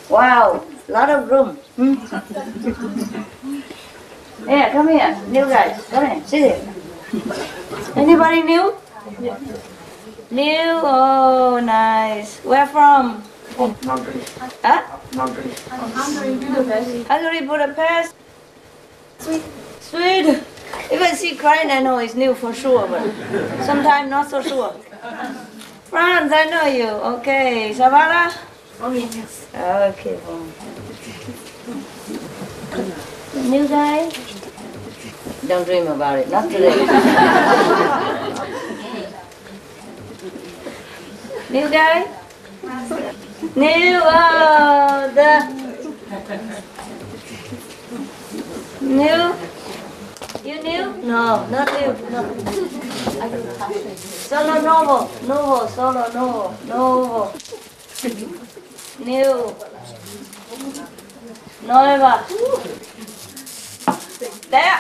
Wow, lot of room. Yeah, come here, new guys. Come here, sit here. Anybody new? New? Oh, nice. Where from? Hungary. Huh? Hungary. Hungary, Budapest. Sweden. If I see crying, I know it's new for sure, but sometimes not so sure. France, I know you. Okay, Savannah? Oh, yes. Okay, well. New guy? Don't dream about it, not today. New guy? New, New? You new? No, not new. No. Solo novo. Novo, solo novo. Novo. New. Nueva. There.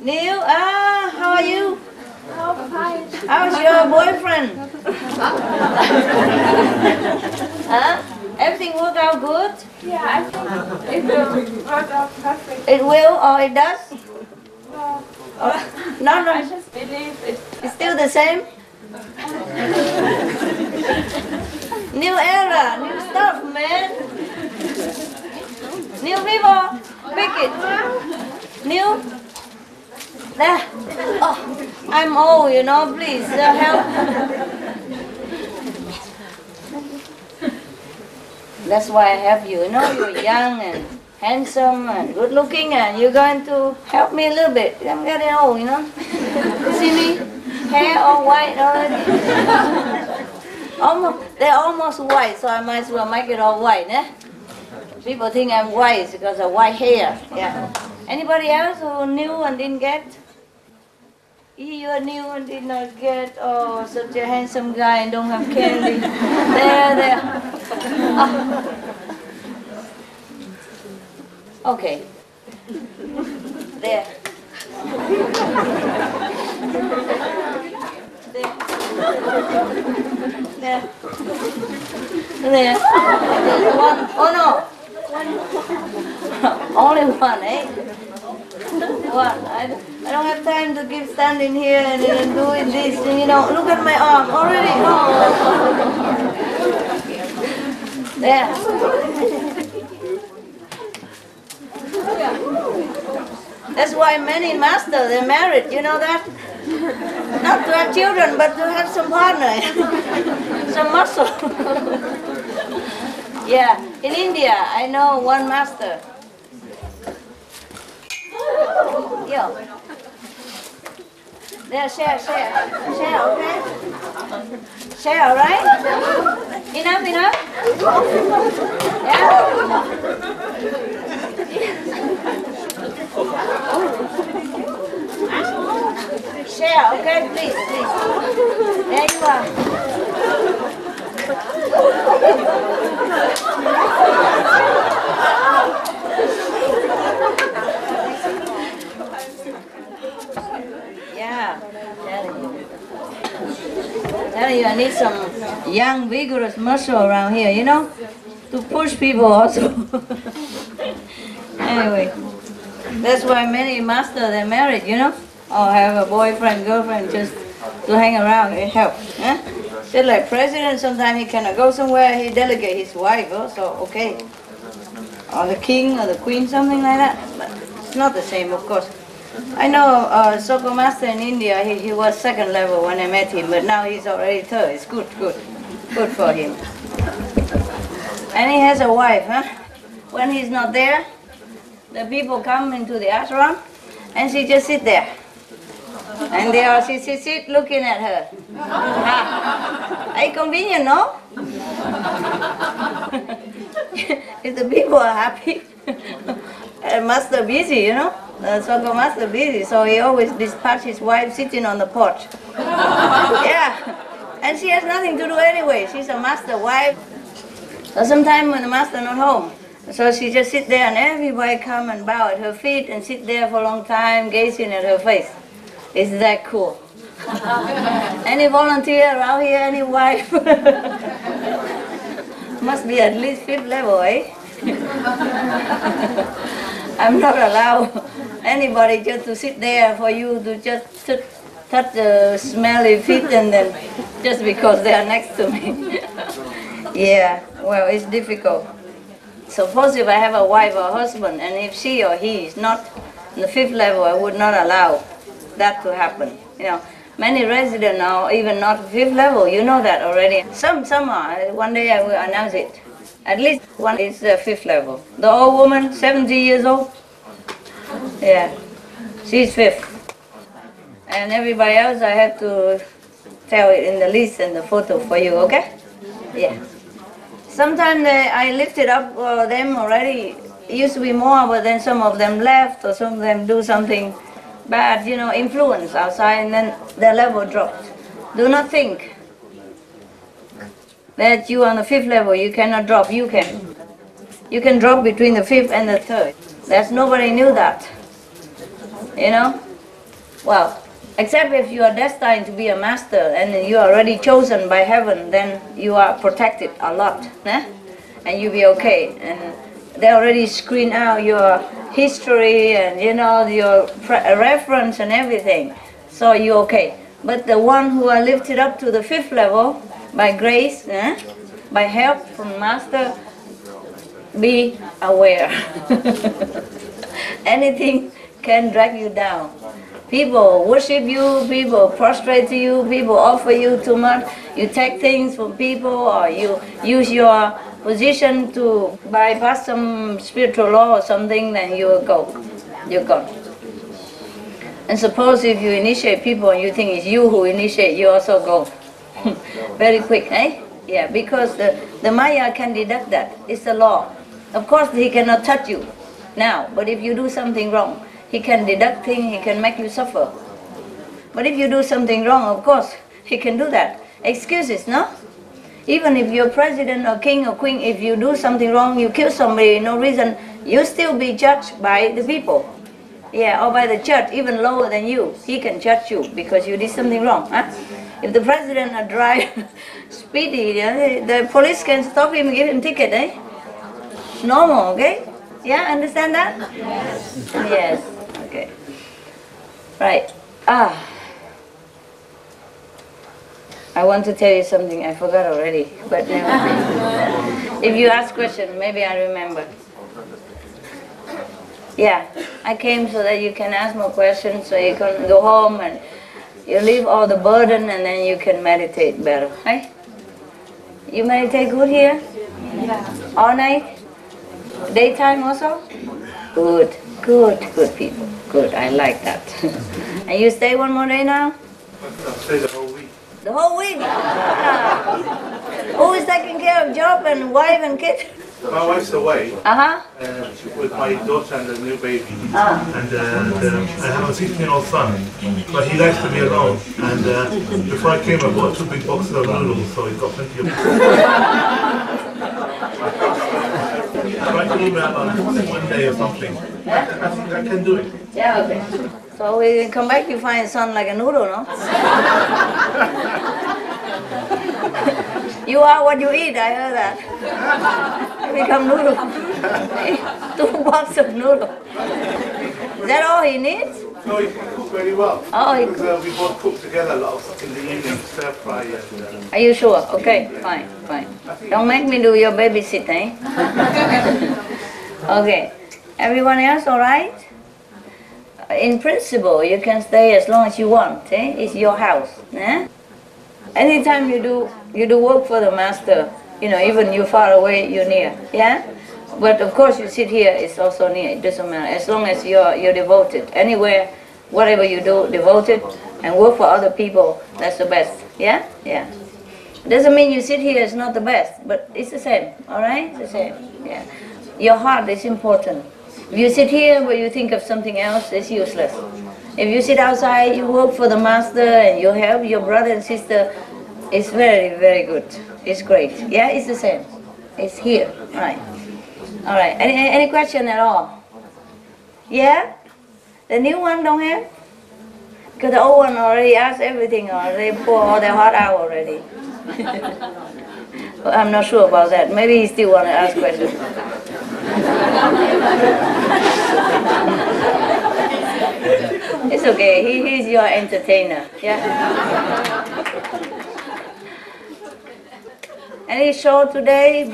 New, how are you? How's your boyfriend? Huh? Everything work out good? Yeah, I think it will work out perfect. It will or it does? No, I just believe it. it's still the same? New era, new stuff, man. New people, pick it. New? There. Oh, I'm old, you know, please help. That's why I have you, you know, you're young and handsome and good looking and you're going to help me a little bit. I'm getting old, you know. You see me? Hair all white already. They're almost white, so I might as well make it all white, eh? People think I'm white because of white hair. Yeah. Anybody else who knew and didn't get? You are new and did not get. Oh, such a handsome guy and don't have candy. There. Oh. Okay. There. There. There. There's one. Oh no. Only one, eh? One. I don't have time to keep standing here and doing this. And, you know, look at my arm already. Oh. There. That's why many masters, they're married, you know that? Not to have children, but to have some partner, some muscle. Yeah, in India, I know one master. Yo. There, share, okay? Share, all right? Enough? Yeah? Share, okay? Please. There you are. Yeah, telling you, I need some young, vigorous muscle around here, you know, to push people also. Anyway, that's why many masters, they're married, you know, or have a boyfriend, girlfriend, just to hang around, it helps. Eh? Just like president, sometimes he cannot go somewhere, he delegate his wife also, okay. Or the king or the queen, something like that, but it's not the same, of course. I know soccer master in India, he was second level when I met him, but now he's already third. It's good for him. And he has a wife, huh? When he's not there, the people come into the ashram, and she just sit there. And they all sit looking at her. Inconvenient, no? If the people are happy, and master busy, you know? Soccer master busy, so he always dispatch his wife sitting on the porch. Yeah, and she has nothing to do anyway. She's a master wife. So sometimes when the master not home, so she just sit there and everybody come and bow at her feet and sit there for a long time gazing at her face. Is that cool? Any volunteer around here? Any wife? Must be at least 5th level, eh? I'm not allowed anybody just to sit there for you to just touch the smelly feet and then just because they are next to me. Yeah, well, it's difficult. Suppose if I have a wife or husband and if she or he is not in the 5th level, I would not allow that to happen. You know, many residents are even not 5th level, you know that already. Some are, one day I will announce it. At least one is 5th level. The old woman, 70 years old, yeah, she's 5th. And everybody else I have to tell it in the list and the photo for you, okay? Yeah. Sometimes I lifted up them already. It used to be more, but then some of them left or some of them do something bad, you know, influence outside, and then their level dropped. Do not think that you are on the 5th level, you cannot drop. You can. You can drop between the 5th and the 3rd. That's nobody knew that. You know? Well, except if you are destined to be a master and you are already chosen by heaven, then you are protected a lot, eh? And you'll be okay. And they already screen out your history and, you know, your reference and everything. So you're okay. But the one who are lifted up to the 5th level by grace, eh? By help from master, be aware. Anything can drag you down. People worship you, people prostrate to you, people offer you too much, you take things from people, or you use your position to bypass some spiritual law or something, then you will go. You're gone. And suppose if you initiate people and you think it's you who initiate, you also go. Very quick, eh? Yeah, because the Maya can deduct that. It's the law. Of course, he cannot touch you now, but if you do something wrong, he can deduct things, he can make you suffer. But if you do something wrong, of course, he can do that. Excuses, no? Even if you're president or king or queen, if you do something wrong, you kill somebody, no reason, you still be judged by the people. Yeah, or by the church, even lower than you. He can judge you because you did something wrong. Huh? If the president are dry, speedy, the police can stop him and give him ticket, eh? Normal, okay? Yeah, understand that? Yes. Yes, okay. Right. I want to tell you something, I forgot already, but never mind. If you ask question, maybe I remember. Yeah, I came so that you can ask more questions, so you can go home and you leave all the burden and then you can meditate better, right? You meditate good here? Yeah. All night? Daytime also? Good, good, good people. Good, I like that. And you stay one more day now? I'll stay the whole week. The whole week? Who is taking care of job and wife and kid? My wife's away with my daughter and the new baby. And I have a 16-year-old son, but he likes to be alone. And before I came, I bought 2 big boxes of noodles, so he's got plenty of try to move out on one day or something. I think I can do it. Yeah, okay. So we come back, you find son like a noodle, no? You are what you eat, I heard that. You become noodle. 2 boxes of noodle. Is that all he needs? No, he can cook very well. Oh, he because we both cook together a lot in the evening, stir fry and... Are you sure? Okay, fine, fine. Don't make me do your babysit, eh? Okay. Everyone else all right? In principle, you can stay as long as you want, eh? It's your house, eh? Anytime you do work for the master, you know, even you're far away, you're near, yeah? But of course you sit here, it's also near, it doesn't matter, as long as you're devoted. Anywhere, whatever you do, devoted, and work for other people, that's the best, yeah? Yeah. Doesn't mean you sit here is not the best, but it's the same, all right? It's the same, yeah. Your heart is important. If you sit here but you think of something else, it's useless. If you sit outside, you work for the master and you help your brother and sister, it's very, very good. It's great. Yeah, it's the same. It's here. Right. All right. Any question at all? Yeah? The new one don't have? Because the old one already asked everything, or they pour all their heart out already. But I'm not sure about that. Maybe he still want to ask questions. It's okay. He's your entertainer. Yeah. Any show today?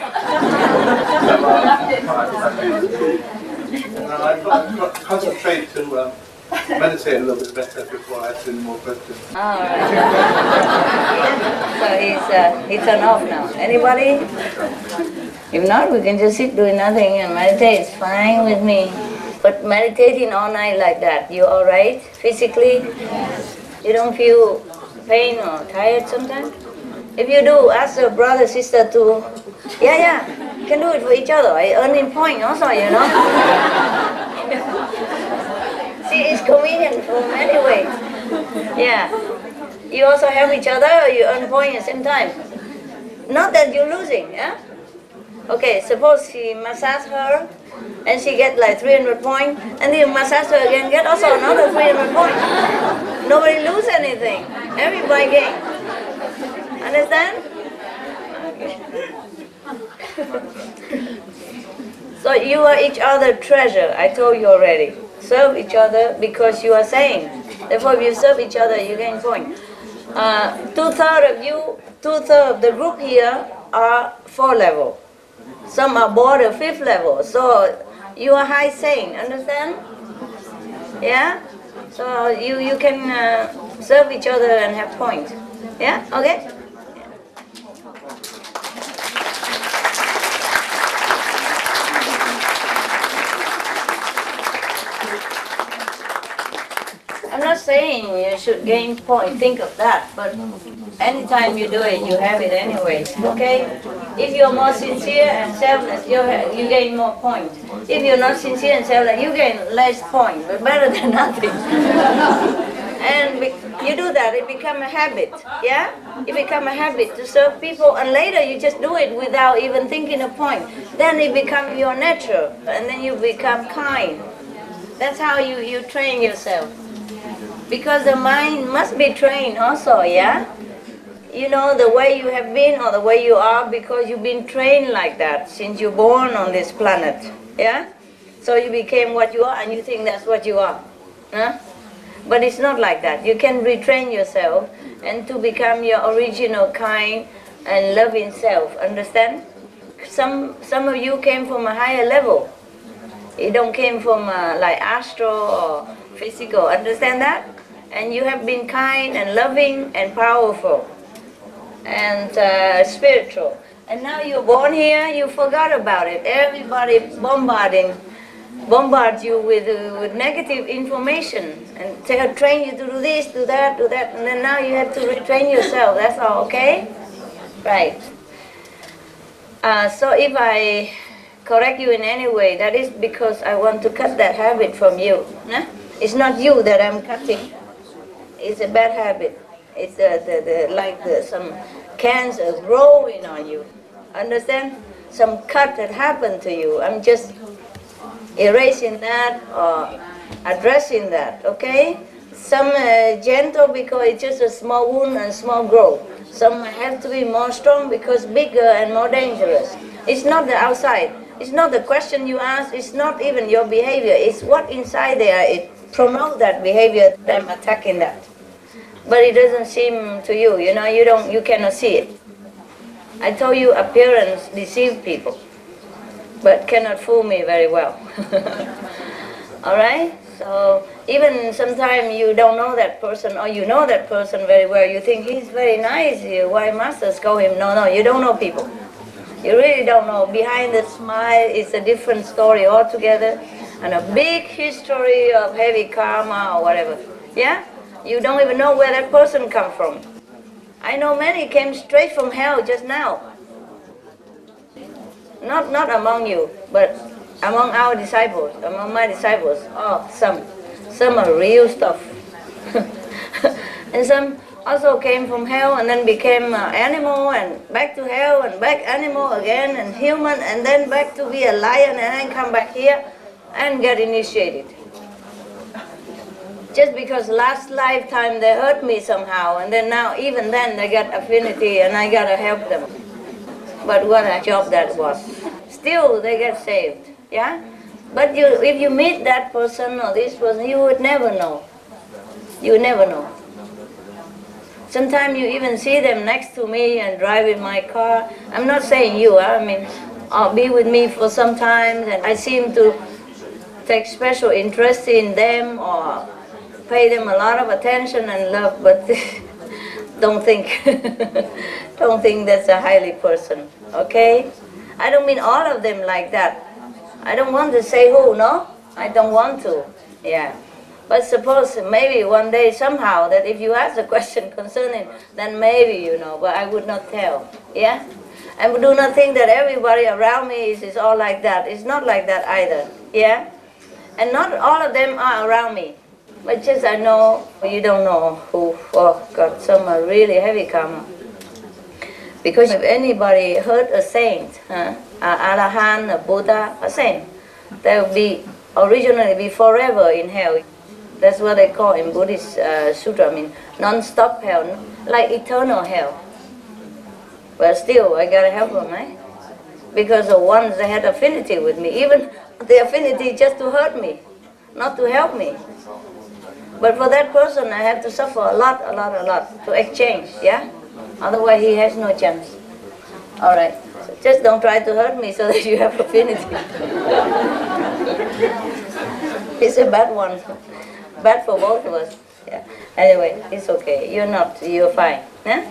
I've got to concentrate to meditate a little bit better before I ask any more questions. All right. So he's turned off now. Anybody? If not, we can just sit doing nothing and meditate. It's fine with me. But meditating all night like that, you all right physically? You don't feel pain or tired sometimes? If you do, ask your brother, sister to, yeah, you can do it for each other. I earning point also, you know. See, it's convenient for many ways. Yeah. You also help each other, or you earn point at the same time. Not that you're losing, yeah? Okay, suppose he massage her, and she get like 300 points, and then you massage her again, get also another 300 points. Nobody lose anything. Everybody gain. Understand? Okay. So you are each other's treasure, I told you already. Serve each other because you are sane. Therefore, if you serve each other, you gain point. Two-thirds of you, two-thirds of the group here are 4 level. Some are border 5th level. So you are high sane, understand? Yeah? So you can serve each other and have points. Yeah? Okay? I'm not saying you should gain points, think of that, but anytime you do it, you have it anyway, okay? If you're more sincere and selfless, you gain more points. If you're not sincere and selfless, you gain less points, but better than nothing. And you do that, it becomes a habit, yeah? It becomes a habit to serve people, and later you just do it without even thinking a point. Then it becomes your nature, and then you become kind. That's how you train yourself. Because the mind must be trained also, yeah? You know, the way you have been or the way you are because you've been trained like that since you're born on this planet, yeah? So you became what you are and you think that's what you are, huh? But it's not like that. You can retrain yourself and to become your original kind and loving self, understand? Some of you came from a higher level. You don't came from like astral or physical, understand that? And you have been kind and loving and powerful and spiritual. And now you're born here, you forgot about it. Everybody bombards you with negative information and train you to do this, do that, and then now you have to retrain yourself. That's all, okay? Right. So if I correct you in any way, that is because I want to cut that habit from you. Nah? It's not you that I'm cutting. It's a bad habit. It's some cancer growing on you. Understand? Some cut that happened to you. I'm just erasing that or addressing that, okay? Some gentle because it's just a small wound and small growth. Some have to be more strong because bigger and more dangerous. It's not the outside. It's not the question you ask. It's not even your behavior. It's what inside there. It promotes that behavior. I'm attacking that. But it doesn't seem to you. You know, you cannot see it. I told you appearance deceives people, but cannot fool me very well. All right? So even sometimes you don't know that person or you know that person very well. You think he's very nice. Why masters call him? No, you don't know people. You really don't know. Behind the smile is a different story altogether and a big history of heavy karma or whatever. Yeah? You don't even know where that person come from. I know many came straight from hell just now. Not among you, but among our disciples, among my disciples. Oh, some are real stuff. And some also came from hell and then became animal and back to hell and back animal again and human and then back to be a lion and then come back here and get initiated. Just because last lifetime they hurt me somehow, and then now, even then, they got affinity, and I gotta help them. But what a job that was. Still, they get saved, yeah? But if you meet that person or this person, you would never know. You would never know. Sometimes you even see them next to me and drive in my car. I'm not saying you, I mean, be with me for some time, and I seem to take special interest in them or pay them a lot of attention and love, but don't think that's a highly person, okay? I don't mean all of them like that. I don't want to say who, no? I don't want to, yeah. But suppose maybe one day somehow that if you ask a question concerning, then maybe you know, but I would not tell, yeah? And do not think that everybody around me is all like that. It's not like that either, yeah? And not all of them are around me. But just I know, you don't know who, oh God, some are really heavy karma. Because if anybody hurt a saint, an Arahant, a Buddha, a saint, they will be, originally be forever in hell. That's what they call in Buddhist sutra, I mean, non-stop hell, like eternal hell. But still, I gotta help them, right? Because the ones that had affinity with me, even the affinity just to hurt me, not to help me. But for that person, I have to suffer a lot to exchange, yeah? Otherwise, he has no chance. All right, so just don't try to hurt me so that you have affinity. It's a bad one, bad for both of us. Yeah. Anyway, it's okay. You're fine. Huh?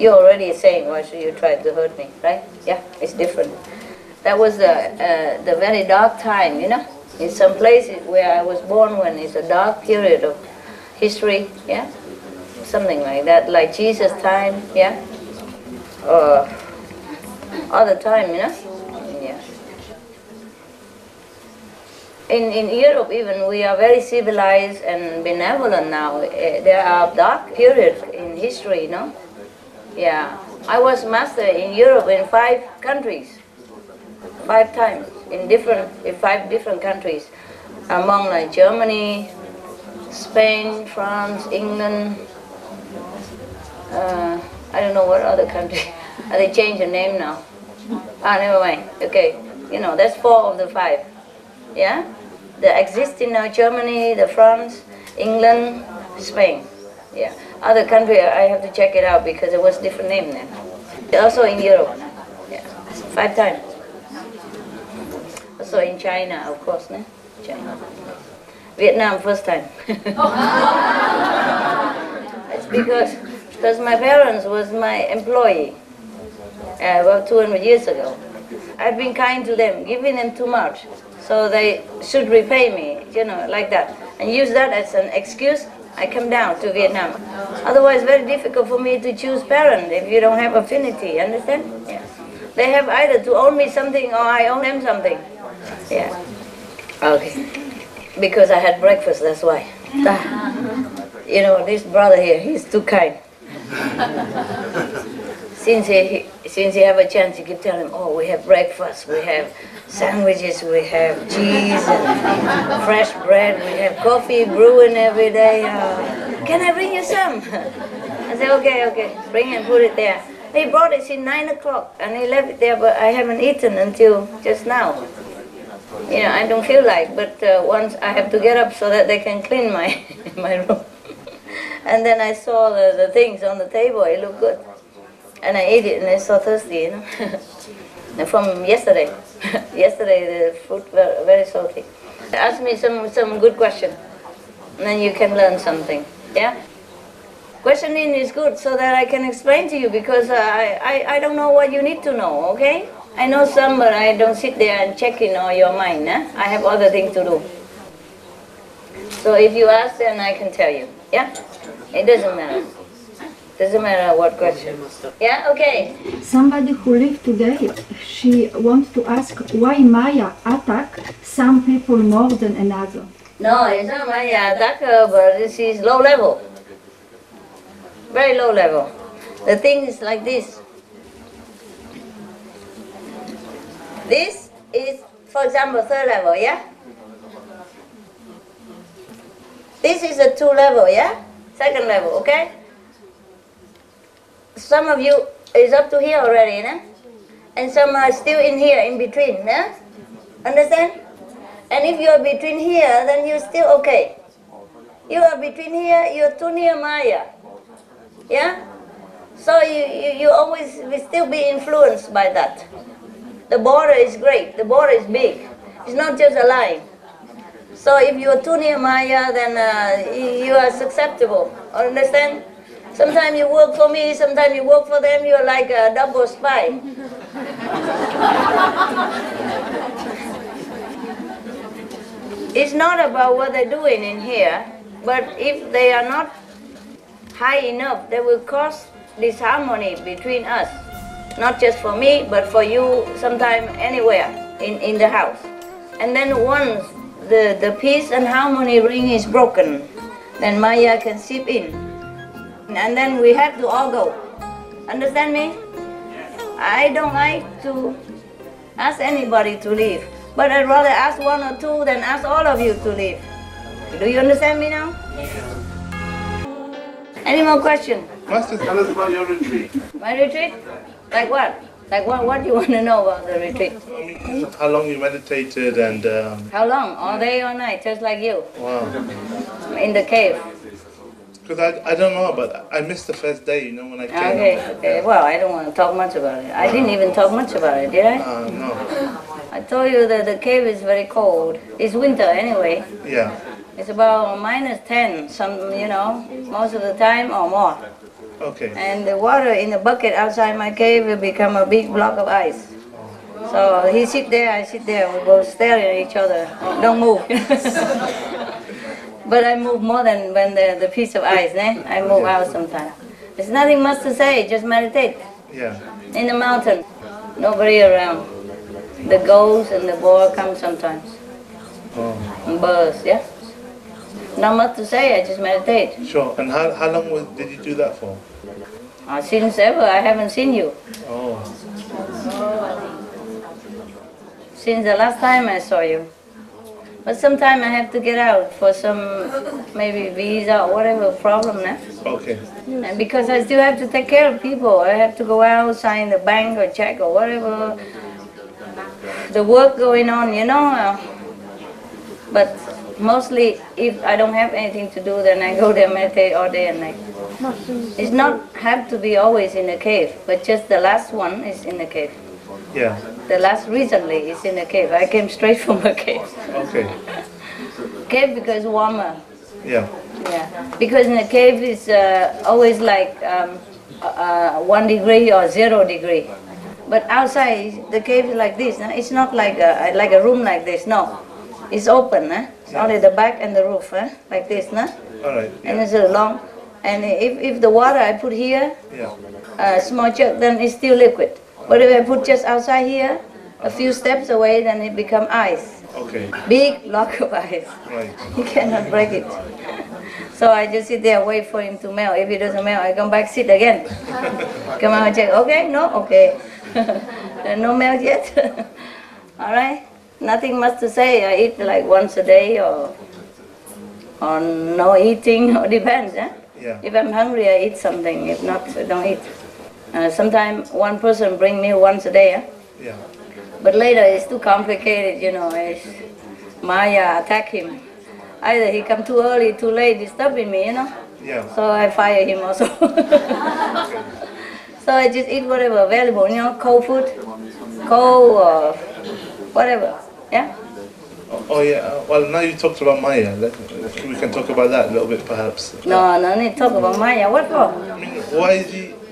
You're already saying, why should you try to hurt me, right? Yeah, it's different. That was the very dark time, you know? In some places where I was born, when it's a dark period of history, yeah? Something like that, like Jesus' time, yeah? Or other time, you know? Yeah. In Europe even, we are very civilized and benevolent now. There are dark periods in history, you know? Yeah. I was master in Europe in 5 countries. 5 times in 5 different countries, among like Germany, Spain, France, England. I don't know what other country. They changed the name now. Never mind. Okay, you know that's 4 of the 5. Yeah, they exist in now Germany, the France, England, Spain. Yeah, other country I have to check it out because it was different name then. Also in Europe. Yeah, 5 times. Also in China, of course, no? China. Vietnam, first time. It's because my parents was my employee about 200 years ago. I've been kind to them, giving them too much, so they should repay me, you know, like that. And use that as an excuse, I come down to Vietnam. Otherwise, very difficult for me to choose parent if you don't have affinity, understand? Yeah. They have either to own me something or I own them something. Yeah. Okay. Because I had breakfast, that's why. You know, this brother here, he's too kind. Since he have a chance, you can tell him, oh, we have breakfast, we have sandwiches, we have cheese and fresh bread, we have coffee brewing every day. Can I bring you some? I said, okay, bring and put it there. He brought it since 9 o'clock and he left it there, but I haven't eaten until just now. You know, I don't feel like, but once I have to get up so that they can clean my room. And then I saw the things on the table, it looked good. And I ate it and I so thirsty, you know. And from yesterday. Yesterday the food were very salty. Ask me some good question. And then you can learn something. Yeah? Questioning is good so that I can explain to you because I don't know what you need to know, okay? I know some, but I don't sit there and check in all your mind. I have other things to do. So if you ask, then I can tell you. Yeah? It doesn't matter. Doesn't matter what question. Yeah, okay. Somebody who lived today, she wants to ask why Maya attack some people more than another. No, it's not Maya attack her, but this is low level. Very low level. The thing is like this. This is, for example, 3rd level, yeah? This is a 2 level, yeah? Second level, okay? Some of you is up to here already, né? And some are still in here, in between, né? Understand? And if you are between here, then you're still okay. You are between here, you're too near Maya. Yeah? So you always will still be influenced by that. The border is great, the border is big. It's not just a line. So if you are too near Maya, then you are susceptible. Understand? Sometimes you work for me, sometimes you work for them, you're like a double spy. It's not about what they're doing in here, but if they are not high enough, they will cause disharmony between us. Not just for me, but for you, sometime anywhere in the house. And then once the peace and harmony ring is broken, then Maya can seep in. And then we have to all go. Understand me? I don't like to ask anybody to leave, but I'd rather ask 1 or 2 than ask all of you to leave. Do you understand me now? Any more questions? Master, tell us about your retreat. My retreat? Like what? Like what do you want to know about the retreat? How long you meditated and... How long? All day, all night, just like you. Wow. In the cave. Because I don't know, but I missed the first day, you know, when I came. Okay. Well, I don't want to talk much about it. I didn't even talk much about it, did I? No. I told you that the cave is very cold. It's winter anyway. Yeah. It's about -10, most of the time or more. Okay. And the water in the bucket outside my cave will become a big block of ice. So he sit there, I sit there, we both staring at each other. Don't move. But I move more than when the piece of ice, I move out sometimes. There's nothing much to say, just meditate. Yeah. In the mountain, nobody around. The ghosts and the boar come sometimes. And birds, yeah? Not much to say, I just meditate. Sure. And how long did you do that for? Since ever, I haven't seen you. Oh. Since the last time I saw you. But sometimes I have to get out for some, maybe visa or whatever problem, Okay. And because I still have to take care of people. I have to go out, sign the bank or check or whatever. The work going on, But mostly, if I don't have anything to do, then I go there meditate all day and night. It's not have to be always in the cave, but just the last one is in the cave. Yeah. The last recently is in the cave. I came straight from a cave. Okay. Cave because warmer. Yeah. Yeah. Because in the cave it's always like 1 degree or 0 degree. But outside the cave is like this. It's not like a room like this. No. It's open. It's only the back and the roof. Like this. All right. Yeah. And it's long. And if the water I put here, small jug, then it's still liquid. But if I put just outside here, a few steps away, then it becomes ice. Okay. Big block of ice. Right. You cannot break it. So I just sit there, wait for him to melt. If he doesn't melt, I come back, sit again. Come out and check. Okay? No? Okay. No melt yet? All right? Nothing much to say. I eat like once a day or no eating, or depends. Yeah. If I'm hungry, I eat something. If not, I don't eat. Sometimes one person bring me once a day. Yeah. But later it's too complicated, It's Maya attack him. Either he come too early, too late, disturbing me, Yeah. So I fire him also. So I just eat whatever available, cold food, cold or whatever. Yeah. Oh yeah. Well, now you talked about Maya. We can talk about that a little bit, perhaps. No need to talk about Maya. What for? I mean,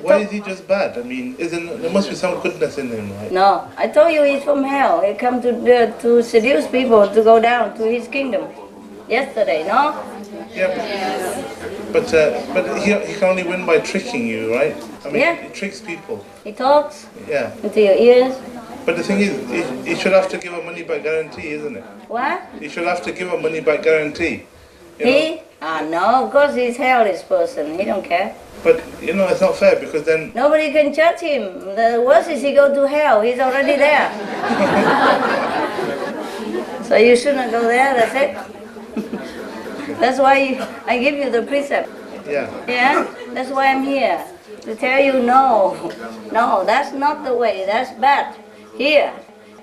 why is he just bad? I mean, there must be some goodness in him, right? No, I told you he's from hell. He come to seduce people to go down to his kingdom. Yesterday, no? Yeah, but he can only win by tricking you, right? I mean, he tricks people. He talks into your ears. But the thing is, he should have to give a money back guarantee, isn't it? What? He should have to give a money back guarantee. He? No, of course he's hellish person. He don't care. But, it's not fair because then... Nobody can judge him. The worst is he go to hell. He's already there. So you shouldn't go there, that's it. That's why I give you the precept. Yeah. Yeah? That's why I'm here. To tell you no, that's not the way, that's bad. Here,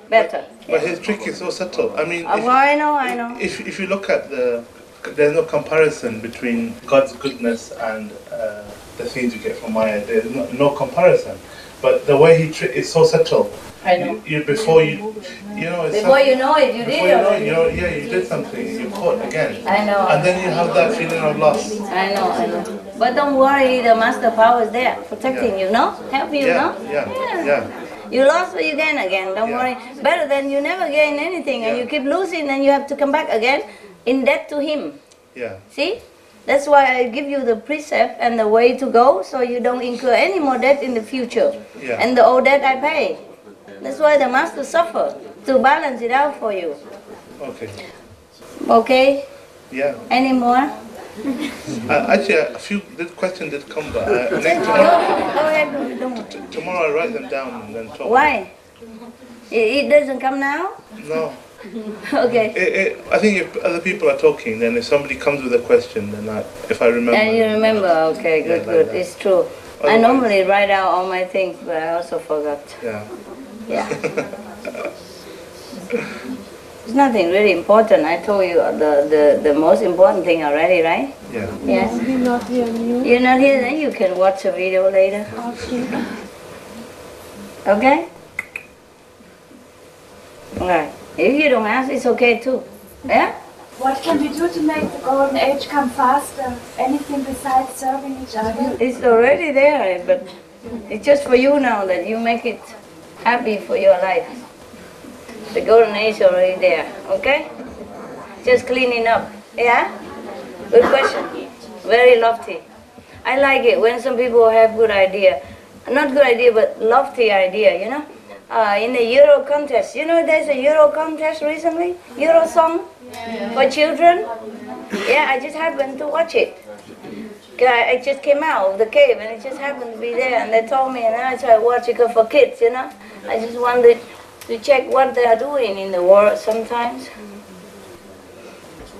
better. But his trick is so subtle. I mean, I know. If you look at there's no comparison between God's goodness and the things you get from Maya. There's no comparison. But the way he is so subtle. I know. Before you know it, you did it. You did something. You caught again. I know. And then you have that feeling of loss. I know. But don't worry, the master power is there, protecting you, no? Help you, no? Yeah. You lost, but you gain again. Don't worry. Better than you never gain anything, and you keep losing, and you have to come back again in debt to him. Yeah. See? That's why I give you the precept and the way to go, so you don't incur any more debt in the future. Yeah. And the old debt I pay. That's why the master suffer, to balance it out for you. Okay. Okay? Yeah. Any more? Actually, a few questions did come, but Go ahead. Don't. Tomorrow I'll write them down and then talk. Why? It doesn't come now? No. Okay. I think if other people are talking, then if somebody comes with a question, then if I remember. And you remember? Okay, good. Like it's true. Otherwise, I normally write out all my things, but I also forgot. Yeah. It's nothing really important. I told you the most important thing already, right? Yeah. Yes. We're not here. You're not here, then you can watch a video later. Okay? Alright. If you don't ask, it's okay too. Yeah? What can we do to make the golden age come faster? Anything besides serving each other? It's already there, but it's just for you now that you make it happy for your life. The golden age is already there, okay? Just cleaning up, yeah? Good question. Very lofty. I like it when some people have good idea. Not good idea, but lofty idea, you know? In the Euro contest, you know there's a Euro contest recently? Euro song for children? Yeah, I just happened to watch it. I just came out of the cave and it just happened to be there and they told me and I started watching it for kids, you know? I just wanted to check what they are doing in the world sometimes.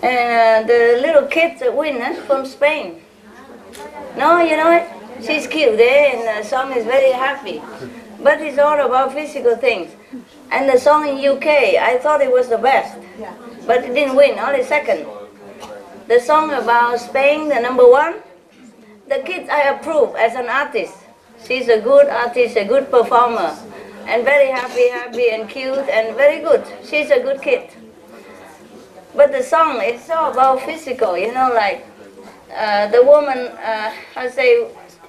And the little kids that win from Spain. No, you know it? She's cute, and the song is very happy. But it's all about physical things. And the song in UK, I thought it was the best. But it didn't win, only second. The song about Spain, the #1, the kids I approve as an artist. She's a good artist, a good performer. And very happy and cute and very good. She's a good kid. But the song is all about physical, you know, like the woman, I say,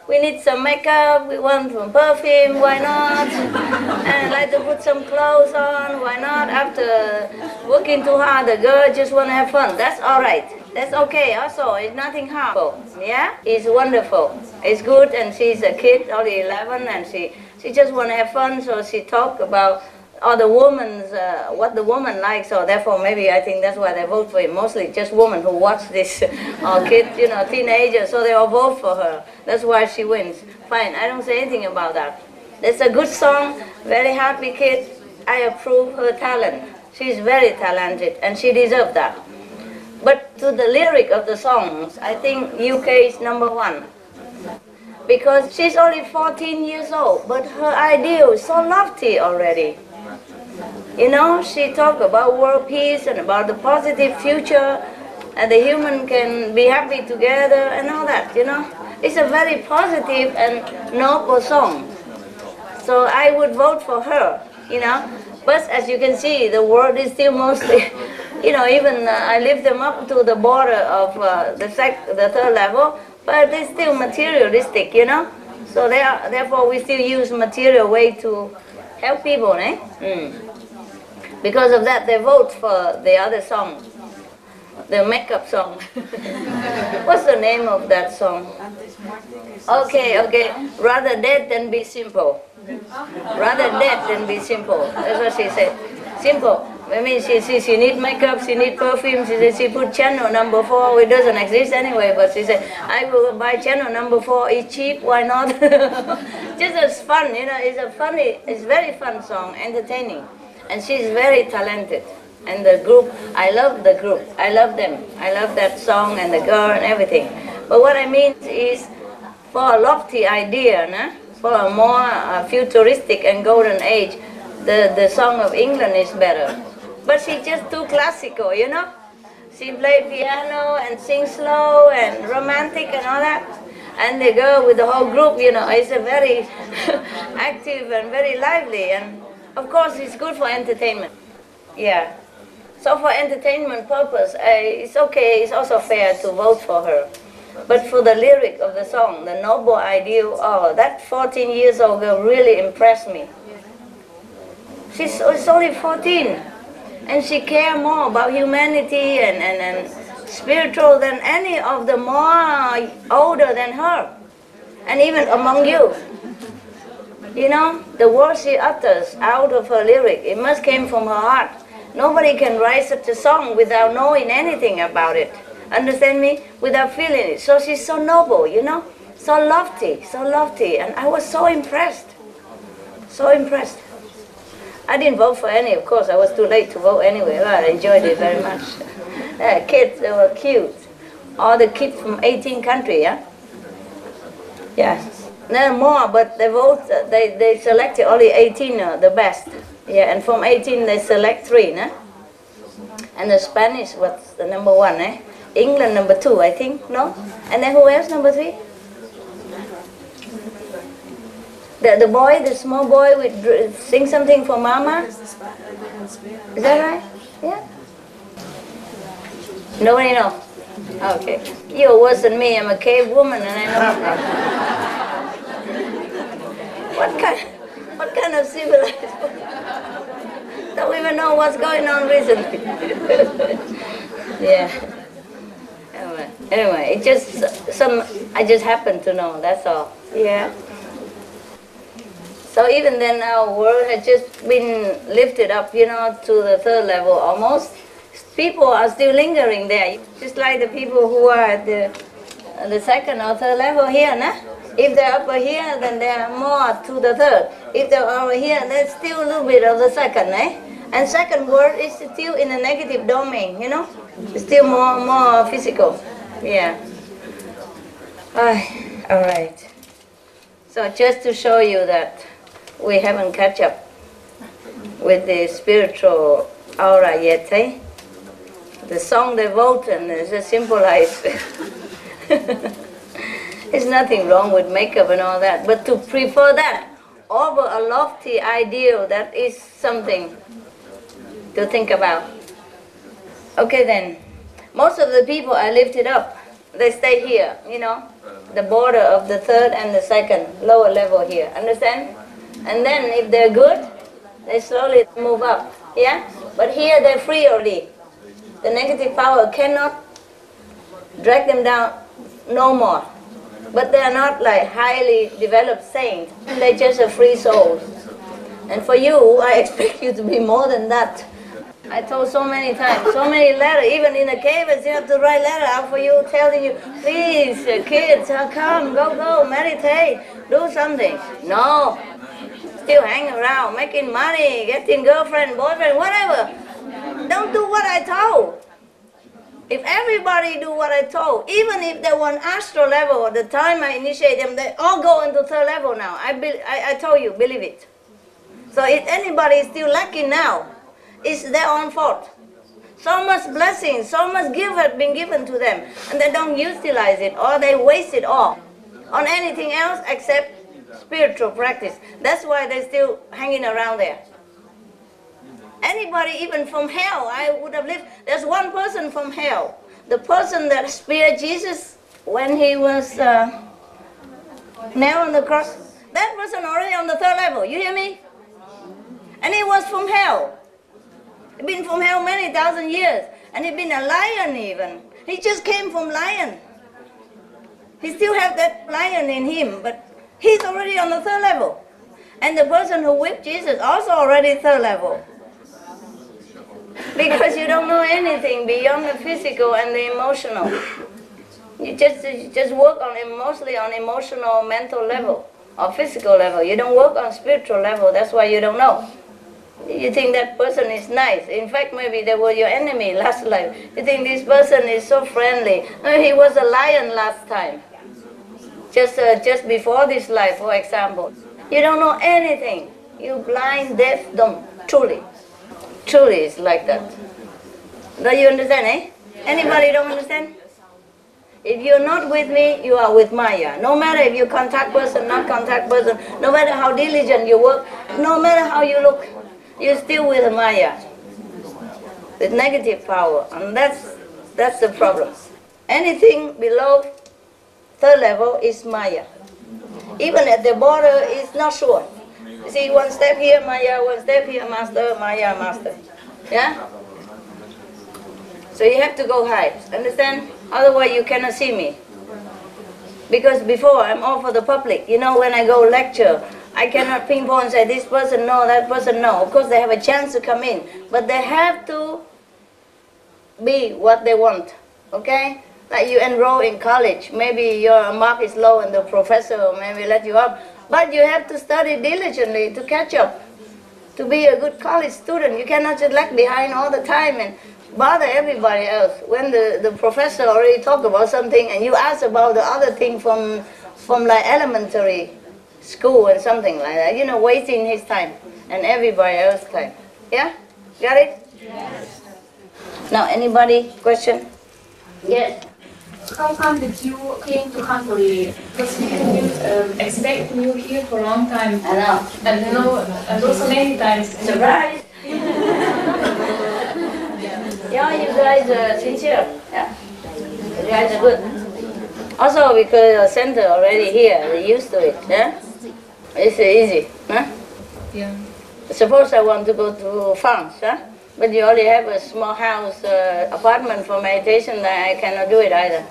we need some makeup, we want some perfume, why not? And I like to put some clothes on, why not? After working too hard, the girl just want to have fun. That's all right. That's okay also. It's nothing harmful. Yeah? It's wonderful. It's good, and she's a kid, only 11, and she just want to have fun, so she talk about all the women's, what the woman likes, so therefore maybe I think that's why they vote for it. Mostly just women who watch this, or kids, you know, teenagers, so they all vote for her. That's why she wins. Fine, I don't say anything about that. It's a good song, very happy kid. I approve her talent. She's very talented, and she deserves that. But to the lyric of the songs, I think UK is #1. Because she's only 14 years old, but her ideal is so lofty already. You know, she talked about world peace and about the positive future, and the human can be happy together and all that, you know. It's a very positive and noble song. So I would vote for her, you know. But as you can see, the world is still mostly, you know, even I lift them up to the border of the 3rd level, but they're still materialistic, you know. So therefore we still use material way to help people, eh? Because of that, they vote for the other song, the makeup song. What's the name of that song? Okay. Rather dead than be simple. Rather dead than be simple. That's what she said. Simple. I mean, she need makeup, she need perfume. She said she put channel #4. It doesn't exist anyway, but she said, I will buy channel #4. It's cheap. Why not? Just as fun, you know. It's very fun song, entertaining, and she's very talented. And the group, I love the group. I love them. I love that song and the girl and everything. But what I mean is, for a lofty idea, nah? For a more futuristic and golden age, the song of England is better. But she's just too classical, you know? She played piano and sings slow and romantic and all that. And the girl with the whole group, you know, is a very active and very lively. And of course, it's good for entertainment. Yeah. So for entertainment purpose, it's okay, it's also fair to vote for her. But for the lyric of the song, the noble ideal, oh, that 14 years old girl really impressed me. She's only 14, and she cares more about humanity and spiritual than any of the more older than her, and even among you. You know, the words she utters out of her lyric, it must came from her heart. Nobody can write such a song without knowing anything about it. Understand me? Without feeling it. So she's so noble, you know? So lofty, so lofty. And I was so impressed. So impressed. I didn't vote for any, of course. I was too late to vote anyway. But I enjoyed it very much. Kids, they were cute. All the kids from 18 countries, yeah? Yeah. There are more, but they vote, they selected only 18, the best. Yeah, and from 18 they select 3, nah? And the Spanish was the number 1, eh? England number 2, I think, no? And then who else number 3? The boy, the small boy, would sing something for Mama? Is that right? Yeah? Nobody knows? Okay. You're worse than me, I'm a cave woman and I know. What kind of civilized? Don't even know what's going on recently. Yeah. Anyway, it just I just happen to know. That's all. Yeah. So even then, our world has just been lifted up, you know, to the 3rd level almost. People are still lingering there, just like the people who are at the 2nd or 3rd level here, nah? If they're up here, then they're more to the 3rd. If they're over here, there's still a little bit of the 2nd, eh? And 2nd world is still in the negative domain, you know? It's still more physical. Yeah. All right. So just to show you that we haven't catch up with the spiritual aura yet, eh? The song they vote and is a symbolized. There's nothing wrong with makeup and all that, but to prefer that over a lofty ideal, that is something to think about. Okay then, most of the people I lifted up, they stay here, you know, the border of the 3rd and the 2nd, lower level here, understand? And then if they're good, they slowly move up, yeah? But here they're free already. The negative power cannot drag them down no more. But they are not like highly developed saints. They're just a free soul. And for you, I expect you to be more than that. I told so many times, so many letters, even in the caves, you have to write letters out for you, telling you, please, kids, come, go, meditate, do something. No, still hang around, making money, getting girlfriend, boyfriend, whatever. Don't do what I told. If everybody do what I told, even if they were on astral level, at the time I initiate them, they all go into 3rd level now. I told you, believe it. So if anybody is still lacking now, it's their own fault. So much blessings, so much gift has been given to them, and they don't utilize it, or they waste it all on anything else except spiritual practice. That's why they're still hanging around there. Anybody, even from hell, I would have lived. There's one person from hell. The person that speared Jesus when he was nailed on the cross. That person already on the 3rd level. You hear me? And he was from hell. He'd been from hell many thousand years. And he'd been a lion even. He just came from lion. He still has that lion in him, but he's already on the 3rd level. And the person who whipped Jesus also already 3rd level. Because you don't know anything beyond the physical and the emotional. You just work on mostly on emotional, mental level or physical level. You don't work on spiritual level. That's why you don't know. You think that person is nice. In fact, maybe they were your enemy last life. You think this person is so friendly. He was a lion last time. Just before this life, for example. You don't know anything. You blind, deaf, dumb. Truly. Truly it's like that. Do you understand, eh? Anybody don't understand? If you're not with me, you are with Maya. No matter if you contact person, not contact person, no matter how diligent you work, no matter how you look, you're still with Maya. With negative power. And that's the problem. Anything below third level is Maya. Even at the border, it's not sure. You see, one step here, Maya, one step here, master, Maya, master. Yeah? So you have to go high, understand? Otherwise you cannot see me. Because before I'm all for the public. You know, when I go lecture, I cannot pinpoint and say this person no, that person no. Of course they have a chance to come in, but they have to be what they want, okay? Like you enroll in college, maybe your mark is low and the professor maybe let you up, but you have to study diligently to catch up, to be a good college student. You cannot just lag behind all the time and bother everybody else. When the professor already talked about something and you ask about the other thing from like elementary school and something like that, you know, wasting his time and everybody else's time. Yeah? Got it? Yes. Now, anybody? Question? Yes. How come that you came to Hungary? Because we didn't expect you here for a long time. I know. And you know, and also many times. Surprise! Yeah, you guys are sincere. Yeah. You guys are good. Also, because the center already here, they're used to it. Yeah? It's easy. Huh? Yeah. Suppose I want to go to France, huh? But you only have a small house, apartment for meditation, then I cannot do it either.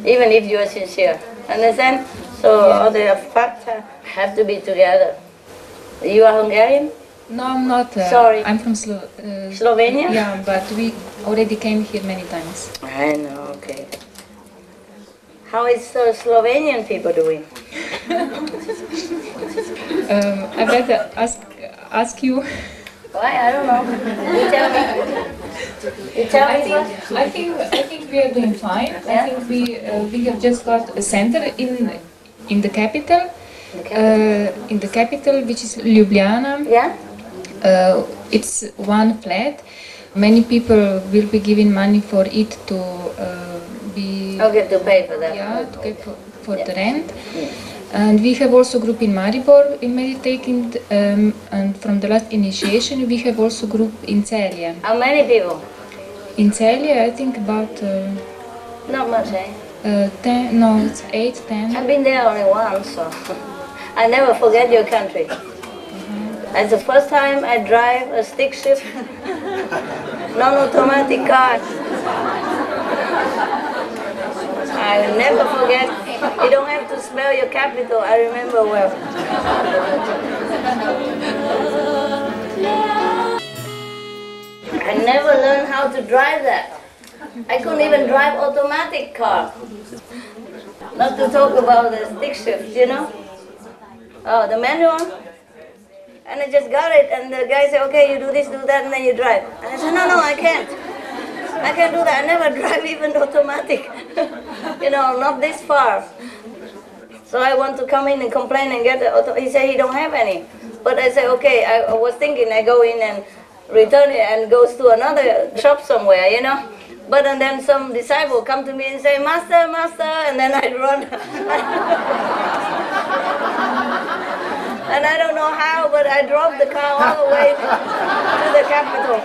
Even if you are sincere. Understand? So all the facts have to be together. You are Hungarian? No, I'm not. Sorry. I'm from Slovenia? Yeah, but we already came here many times. I know, okay. How is Slovenian people doing? I better ask you. Why? I don't know. You tell me. You tell me. I think we are doing fine. Yeah? I think we have just got a center in the capital. In the capital, which is Ljubljana. Yeah? It's one flat. Many people will be giving money for it to be. Okay, to pay for that. Yeah, to pay for the rent. And we have also group in Maribor in meditating, and from the last initiation we have also group in Celje. How many people? In Celje, I think about Not much, eh? 10. No, it's 8, 10. I've been there only once, so I never forget your country. It's the first time I drive a stick shift, non-automatic car. I will never forget. You don't have to spell your capital, I remember well. I never learned how to drive that. I couldn't even drive automatic car. Not to talk about the stick shift, you know? Oh, the manual? And I just got it, and the guy said, okay, you do this, do that, and then you drive. And I said, no, I can't. I can't do that. I never drive even automatic. You know, not this far. So I want to come in and complain and get the auto. He said he don't have any. But I said, okay, I was thinking I go in and return it and goes to another shop somewhere, you know. But and then some disciple come to me and say, Master, Master, and then I run. And I don't know how, but I drove the car all the way to the capital.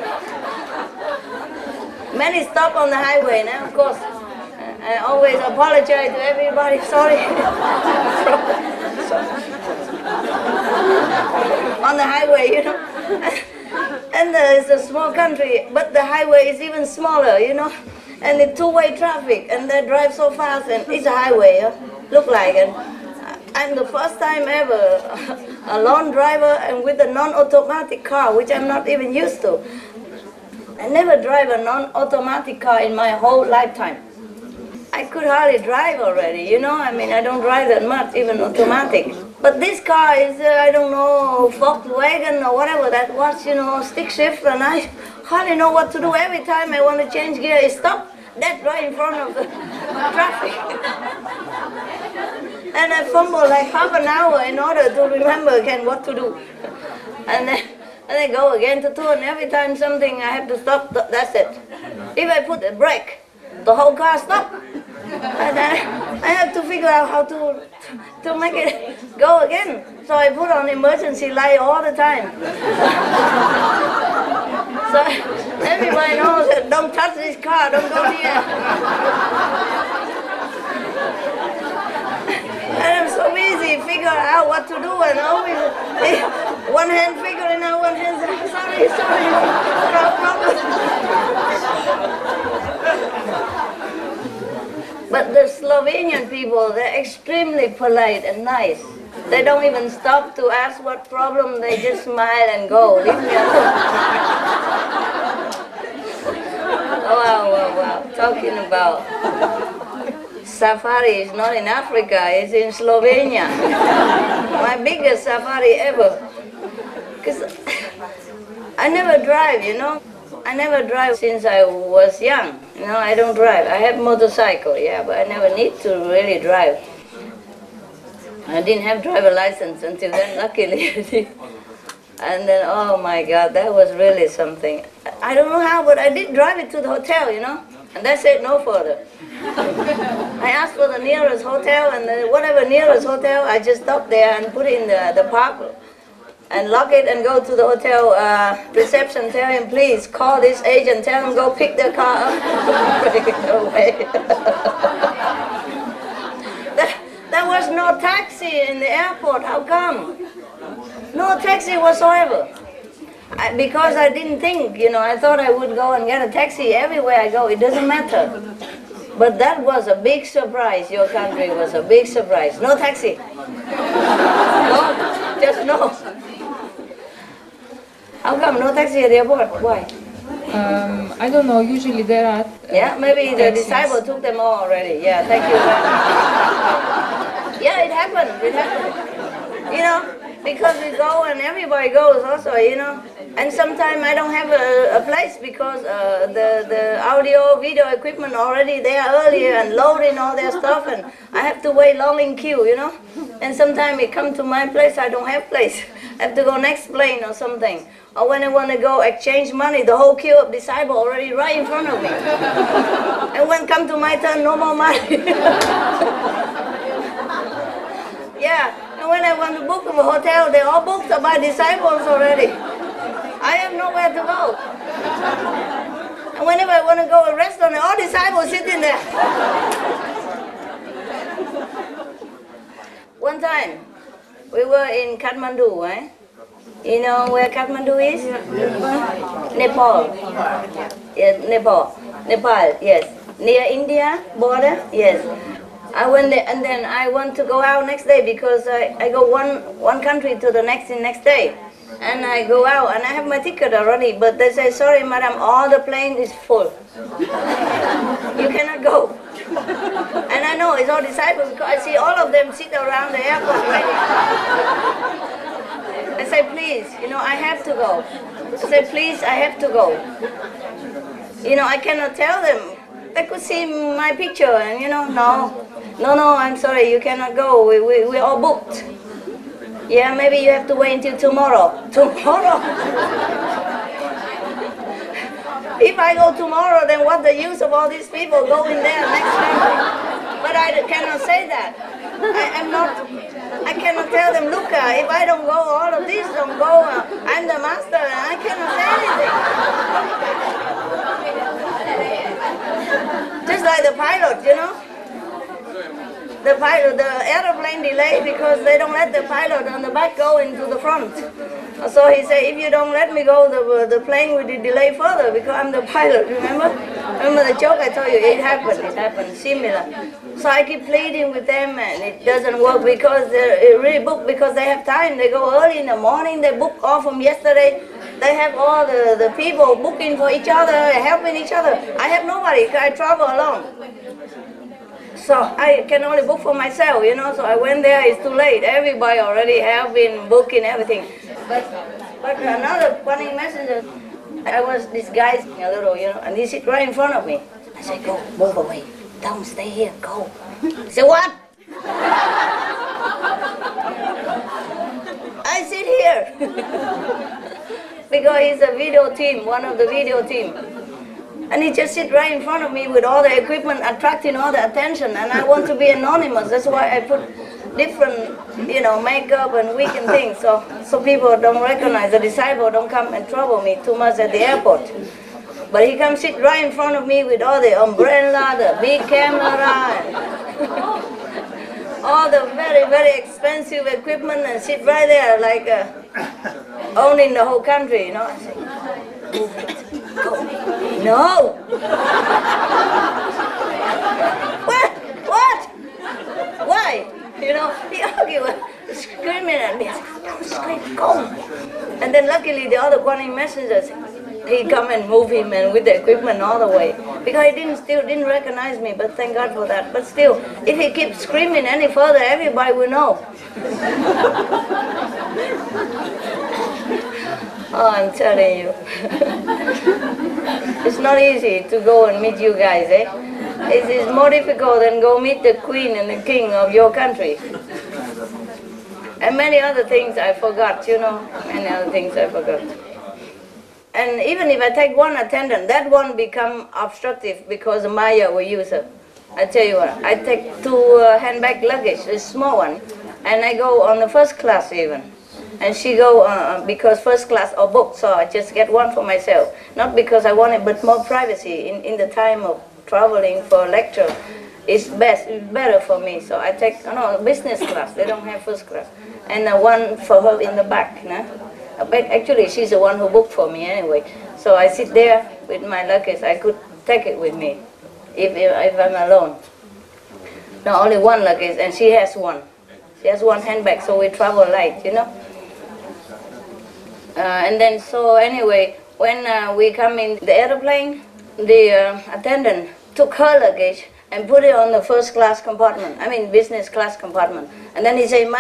Many stop on the highway now, of course. I always apologize to everybody, sorry. On the highway, you know. And it's a small country, but the highway is even smaller, you know. And it's two-way traffic, and they drive so fast, and it's a highway, look like it. I'm the first time ever a lone driver and with a non-automatic car, which I'm not even used to. I never drive a non-automatic car in my whole lifetime. I could hardly drive already, you know, I mean, I don't drive that much, even automatic. But this car is, I don't know, Volkswagen or whatever that was, you know, stick shift, and I hardly know what to do. Every time I want to change gear, it stops dead right in front of the traffic. And I fumble like half an hour in order to remember again what to do. And then go again to turn. Every time something I have to stop, that's it. If I put a brake, the whole car stops. And I have to figure out how to make it go again. So I put on emergency light all the time. So everybody knows that don't touch this car, don't go near. And I'm so busy figuring out what to do, and always one hand figuring out, one hand saying, sorry, no problem. But the Slovenian people, they're extremely polite and nice. They don't even stop to ask what problem, they just smile and go. Leave me alone. Wow. Talking about safari is not in Africa, it's in Slovenia. My biggest safari ever. Because I never drive, you know. I never drive since I was young. You know, I don't drive. I have motorcycle, yeah, but I never need to really drive. I didn't have driver license until then, luckily. And then, oh my God, that was really something. I don't know how, but I did drive it to the hotel, you know, and they said no further. I asked for the nearest hotel, and whatever nearest hotel, I just stopped there and put it in the park and lock it and go to the hotel reception, tell him, please call this agent, tell him go pick the car up. Take it away. There was no taxi in the airport, how come? No taxi whatsoever. Because I didn't think, you know, I thought I would go and get a taxi everywhere I go, it doesn't matter. But that was a big surprise, your country was a big surprise. No taxi. No, just no. How come no taxi at the airport? Why? I don't know, usually there are yeah, maybe the taxis. disciple took them all already. Yeah, thank you very much. Yeah, it happened. You know, because we go and everybody goes also, you know. And sometimes I don't have a place because the audio, video equipment already there earlier and loading all their stuff, and I have to wait long in queue, you know. And sometimes it come to my place, I don't have place. I have to go next plane or something. Or when I want to go exchange money, the whole queue of disciples already right in front of me. And when come to my turn, no more money. Yeah, and when I want to book a hotel, they all booked by disciples already. I have nowhere to go. And whenever I want to go to a restaurant, all disciples sitting there. One time, we were in Kathmandu, eh? You know where Kathmandu is? Nepal. Yes, Nepal, yes. Near India border, yes. I went there, and then I want to go out next day because I go one country to the next day. And I go out and I have my ticket already, but they say, sorry madam, all the plane is full. You cannot go. And I know it's all disciples because I see all of them sit around the airport waiting. I say, please, you know, I have to go. I say, please, I have to go. You know, I cannot tell them. They could see my picture and, you know, no, I'm sorry, you cannot go. We're all booked. Yeah, maybe you have to wait until tomorrow. Tomorrow? If I go tomorrow, then what's the use of all these people going there next time? But I cannot say that. I cannot tell them, look, if I don't go, all of these don't go. I'm the master and I cannot say anything. Just like the pilot, you know? The aeroplane delayed because they don't let the pilot on the back go into the front. So he said, if you don't let me go, the plane will delay further because I'm the pilot, remember? Remember the joke I told you? It happened, similar. So I keep pleading with them and it doesn't work because they're really booked because they have time. They go early in the morning, they book off from yesterday. They have all the people booking for each other, helping each other. I have nobody because I travel alone. So I can only book for myself, you know. So I went there. It's too late. Everybody already have been booking everything. But another funny messenger. I was disguising a little, you know, and he sit right in front of me. I said, "Go, move away. Don't stay here. Go." He said, "What?" I sit here. Because he's a video team, one of the video team. And he just sit right in front of me with all the equipment, attracting all the attention. And I want to be anonymous. That's why I put different, you know, makeup and wig and things. So people don't recognize, the disciple don't come and trouble me too much at the airport. But he comes sit right in front of me with all the umbrella, the big camera, and all the very, very expensive equipment, and sit right there like owning the whole country, you know. I say, "Move it, go." "No." What? Why? You know, he argued, screaming at me. I said, "Don't scream, go." And then luckily the other Guanyin messengers, he come and move him and with the equipment all the way. Because he still didn't recognize me, but thank God for that. But still, if he keeps screaming any further, everybody will know. Oh, I'm telling you. It's not easy to go and meet you guys, eh? It is more difficult than go meet the queen and the king of your country. And many other things I forgot, you know, many other things I forgot. And even if I take one attendant, that one become obstructive because Maya will use her. I tell you what, I take 2 handbag luggage, a small one, and I go on the first class even. And she go because first class are booked, so I just get one for myself. Not because I want it, but more privacy in the time of traveling for a lecture. It's better for me. So I take business class. They don't have first class, and one for her in the back. No? But actually, she's the one who booked for me anyway. So I sit there with my luggage. I could take it with me if I'm alone. No, only one luggage, and she has one. She has one handbag, so we travel light, you know. And then, so anyway, when we come in the airplane, the attendant took her luggage and put it on the first class compartment, I mean business class compartment. And then he said,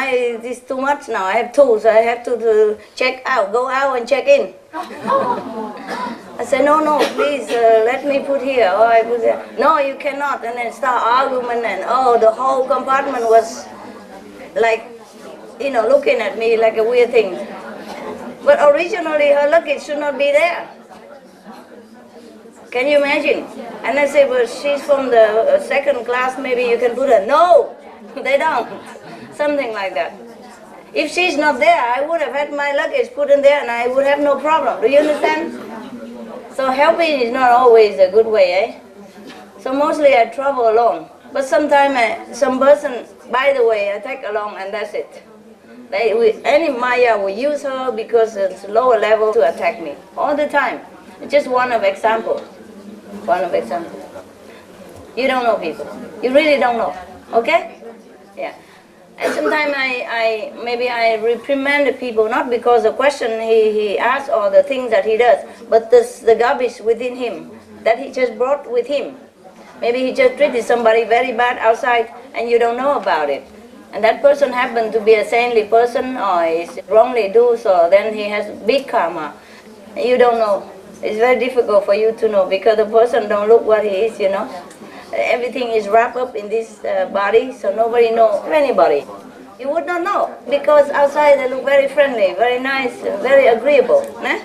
this is too much now, I have 2, so I have to check out, go out and check in. I said, no, please, let me put here, or I put there. No, you cannot, and then start argument, and the whole compartment was like, you know, looking at me like a weird thing. But originally her luggage should not be there. Can you imagine? And I said, well, she's from the second class, maybe you can put her. No, they don't. Something like that. If she's not there, I would have had my luggage put in there and I would have no problem. Do you understand? So helping is not always a good way, eh? So mostly I travel alone. But sometimes some person, by the way, I take along and that's it. Any Maya will use her because it's lower level to attack me all the time. It's just one of example. One of example. You don't know people. You really don't know. Okay? Yeah. And sometimes maybe I reprimand the people not because the question he asks or the things that he does, but the garbage within him that he just brought with him. Maybe he just treated somebody very bad outside and you don't know about it. And that person happened to be a saintly person or is wrongly do so, then he has big karma. You don't know. It's very difficult for you to know because the person don't look what he is, you know. Everything is wrapped up in this body, so nobody knows anybody. You would not know because outside they look very friendly, very nice, very agreeable. Né?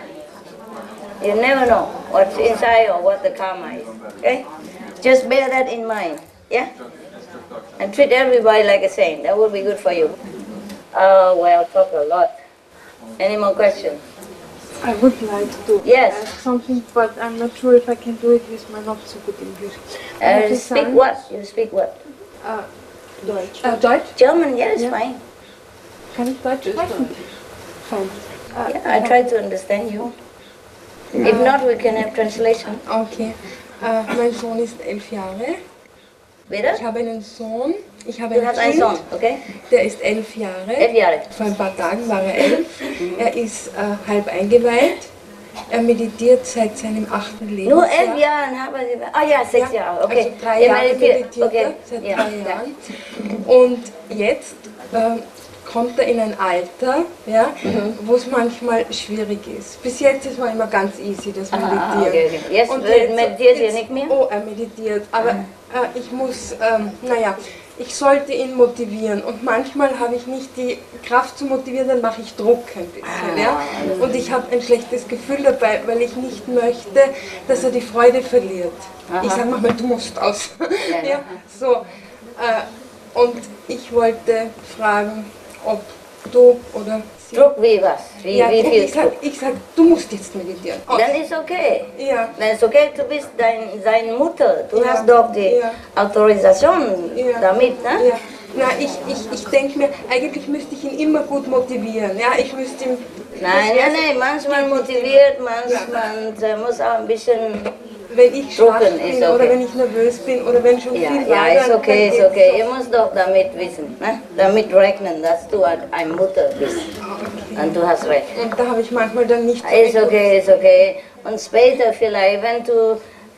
You never know what's inside or what the karma is. Okay? Just bear that in mind. Yeah? And treat everybody like a saint. That would be good for you. Oh, well, talk a lot. Any more questions? I would like to ask something, but I'm not sure if I can do it with my not so good English. Speak what? You speak what? Deutsch. Deutsch? German, yes, fine. Kann ich Deutsch sprechen? Fine. Yeah, I try to understand you. If not, we can have translation. Okay. Mein Sohn ist 11 Jahre. Bitte? Ich habe einen Sohn. Ich habe Du hast einen Sohn, okay? Der ist 11 Jahre. 11 Jahre. Vor ein paar Tagen war er 11. Er ist halb eingeweiht. meditiert seit seinem 8. Lebensjahr. Nur 11 Jahren haben Sie... Ah ja, 6 Jahre, okay. Also 3 Jahre meditiert okay. seit 3 Jahren. Und jetzt kommt er in ein Alter, ja, wo es manchmal schwierig ist. Bis jetzt ist man immer ganz easy, das Meditieren. Okay. Jetzt meditiert ihr nicht mehr? Oh, er meditiert, aber ich muss, ich sollte ihn motivieren und manchmal habe ich nicht die Kraft zu motivieren, dann mache ich Druck ein bisschen. Ja? Und ich habe ein schlechtes Gefühl dabei, weil ich nicht möchte, dass er die Freude verliert. Ich sage manchmal, du musst aus. Ja, so. Und ich wollte fragen, ob du oder sie... Druck wie was? Wie viel Druck? Ich sag, du musst jetzt meditieren. Dann ist okay. Ja. Dann ist okay, du bist seine Mutter. Du hast doch die Autorisation damit, ne? Ja. Na, ich denke mir, eigentlich müsste ich ihn immer gut motivieren. Ja, ich müsste ihm... Nein, manchmal motiviert, manchmal muss auch ein bisschen... Wenn ich schwach bin oder wenn ich nervös bin oder wenn schon viel war. Ja, ist okay. Ihr müsst doch damit wissen, ne? Damit rechnen, dass du eine Mutter bist. Okay. Und du hast recht. Und da habe ich manchmal dann nicht... Ist okay. Und später vielleicht,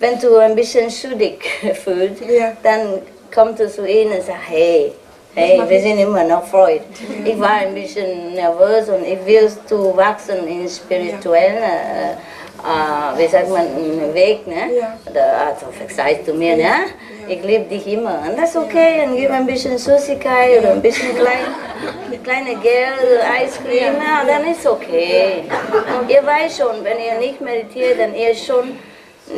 wenn du ein bisschen schuldig fühlst, dann kommst du zu ihnen und sagst, hey, wir sind immer noch Freud. Ich war ein bisschen nervös und ich will zu wachsen in spirituellen wie sagt man, Weg, ne? Also sagst du mir, ne? Ich liebe dich immer. Und das ist okay, und gib ein bisschen Süßigkeit oder ein bisschen kleine Geld, Eiscreme, dann ist okay. Und ihr weißt schon, wenn ihr nicht meditiert, dann ihr schon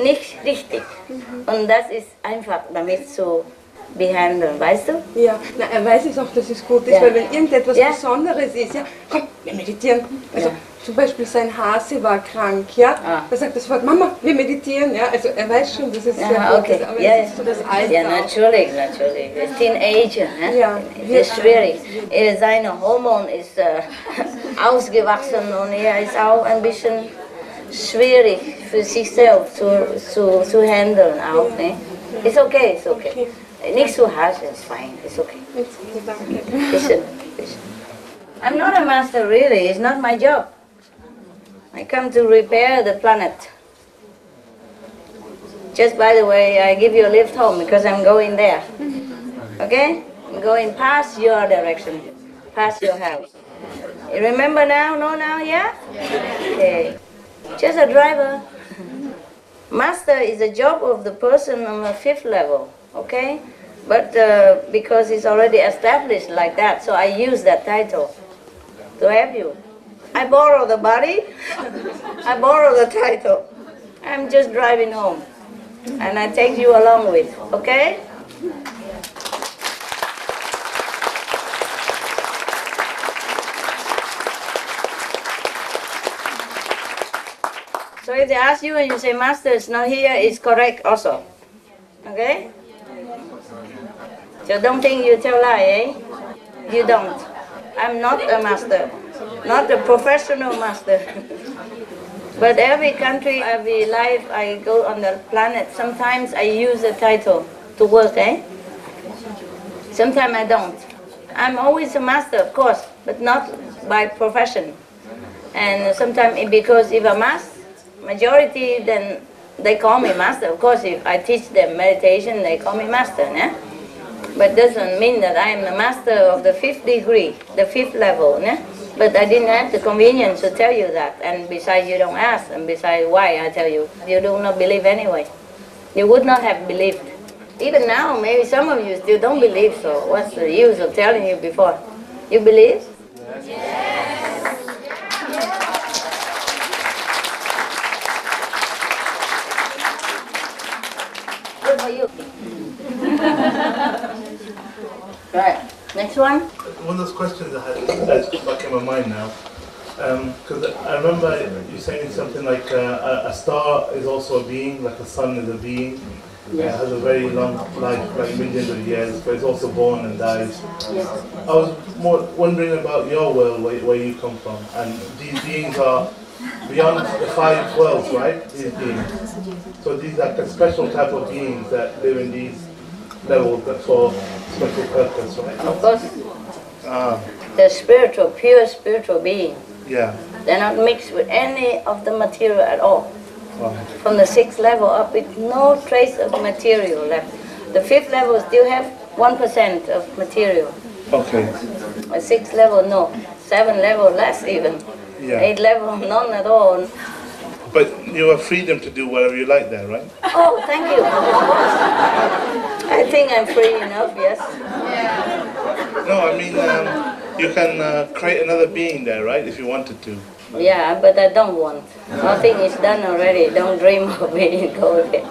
nicht richtig. Und das ist einfach damit zu behandeln, weißt du? Ja, er weiß es auch, dass es gut ist, weil wenn irgendetwas Besonderes ist, komm, wir meditieren. Also, zum Beispiel sein Hase war krank, da sagt er sofort, Mama, wir meditieren, also er weiß schon, dass es sehr gut ist, aber es ist so das Alter. Ja, natürlich. Er ist Teenager, ne? Ja. Das ist schwierig. Seine Hormon ist ausgewachsen und er ist auch ein bisschen schwierig für sich selbst zu handeln auch, ne? Ist okay. Nicht so harsh, it's fine, it's okay. Listen. I'm not a master really, it's not my job. I come to repair the planet. Just by the way, I give you a lift home because I'm going there. Okay? I'm going past your direction, past your house. You remember now? No now, yeah? Okay. Just a driver. Master is a job of the person on the 5th level, okay? But because it's already established like that, so I use that title to help you. I borrow the body, I borrow the title. I'm just driving home, and I take you along with, okay? So if they ask you and you say, Master is not here, it's correct also, okay? So don't think you tell lie, eh? You don't. I'm not a master, not a professional master. But every country, every life I go on the planet, sometimes I use a title to work, eh? Sometimes I don't. I'm always a master, of course, but not by profession. And sometimes because if I'm master, majority, then they call me master. Of course, if I teach them meditation, they call me master, eh? But doesn't mean that I am the master of the 5th degree, the 5th level. Ne? But I didn't have the convenience to tell you that. And besides, you don't ask. And besides, why I tell you? You do not believe anyway. You would not have believed. Even now, maybe some of you still don't believe, so what's the use of telling you before? You believe? Yes. Good for you. Right, next one. One of those questions I had that's back in my mind now, because I remember you saying something like a star is also a being, like the sun is a being. It has a very long life, like millions of years, but it's also born and dies. Yes. I was more wondering about your world, where you come from, and these beings are beyond the 5 worlds, right? These beings. So these are a special type of beings that live in these levels for special purpose, right? Of course. The spiritual, pure spiritual being. Yeah. They're not mixed with any of the material at all. Wow. From the 6th level up, with no trace of material left. The 5th level still have 1% of material. Okay. The 6th level, no. 7th level, less even. Yeah. 8th level, none at all. But you have freedom to do whatever you like there, right? Oh, thank you. I think I'm free enough, yes. No, I mean, you can create another being there, right, if you wanted to. Yeah, but I don't want. Nothing is done already. Don't dream of me. Go away.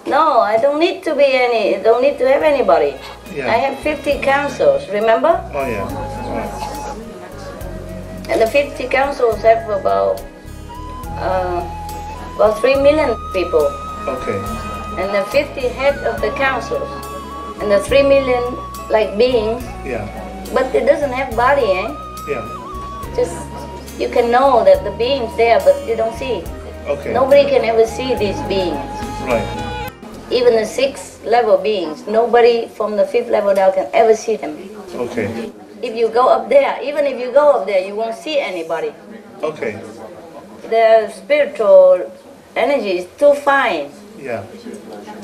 No, I don't need to be don't need to have anybody. Yeah. I have 50 councils, remember? Oh, yeah. Right. And the 50 councils have about 3 million people. Okay. And the 50 head of the councils. And the 3 million like beings. Yeah. But it doesn't have body, eh? Yeah. Just, you can know that the being's there, but you don't see. Okay. Nobody can ever see these beings. Right. Even the 6th level beings, nobody from the 5th level down can ever see them. Okay. If you go up there, even if you go up there, you won't see anybody. Okay. The spiritual energy is too fine. Yeah.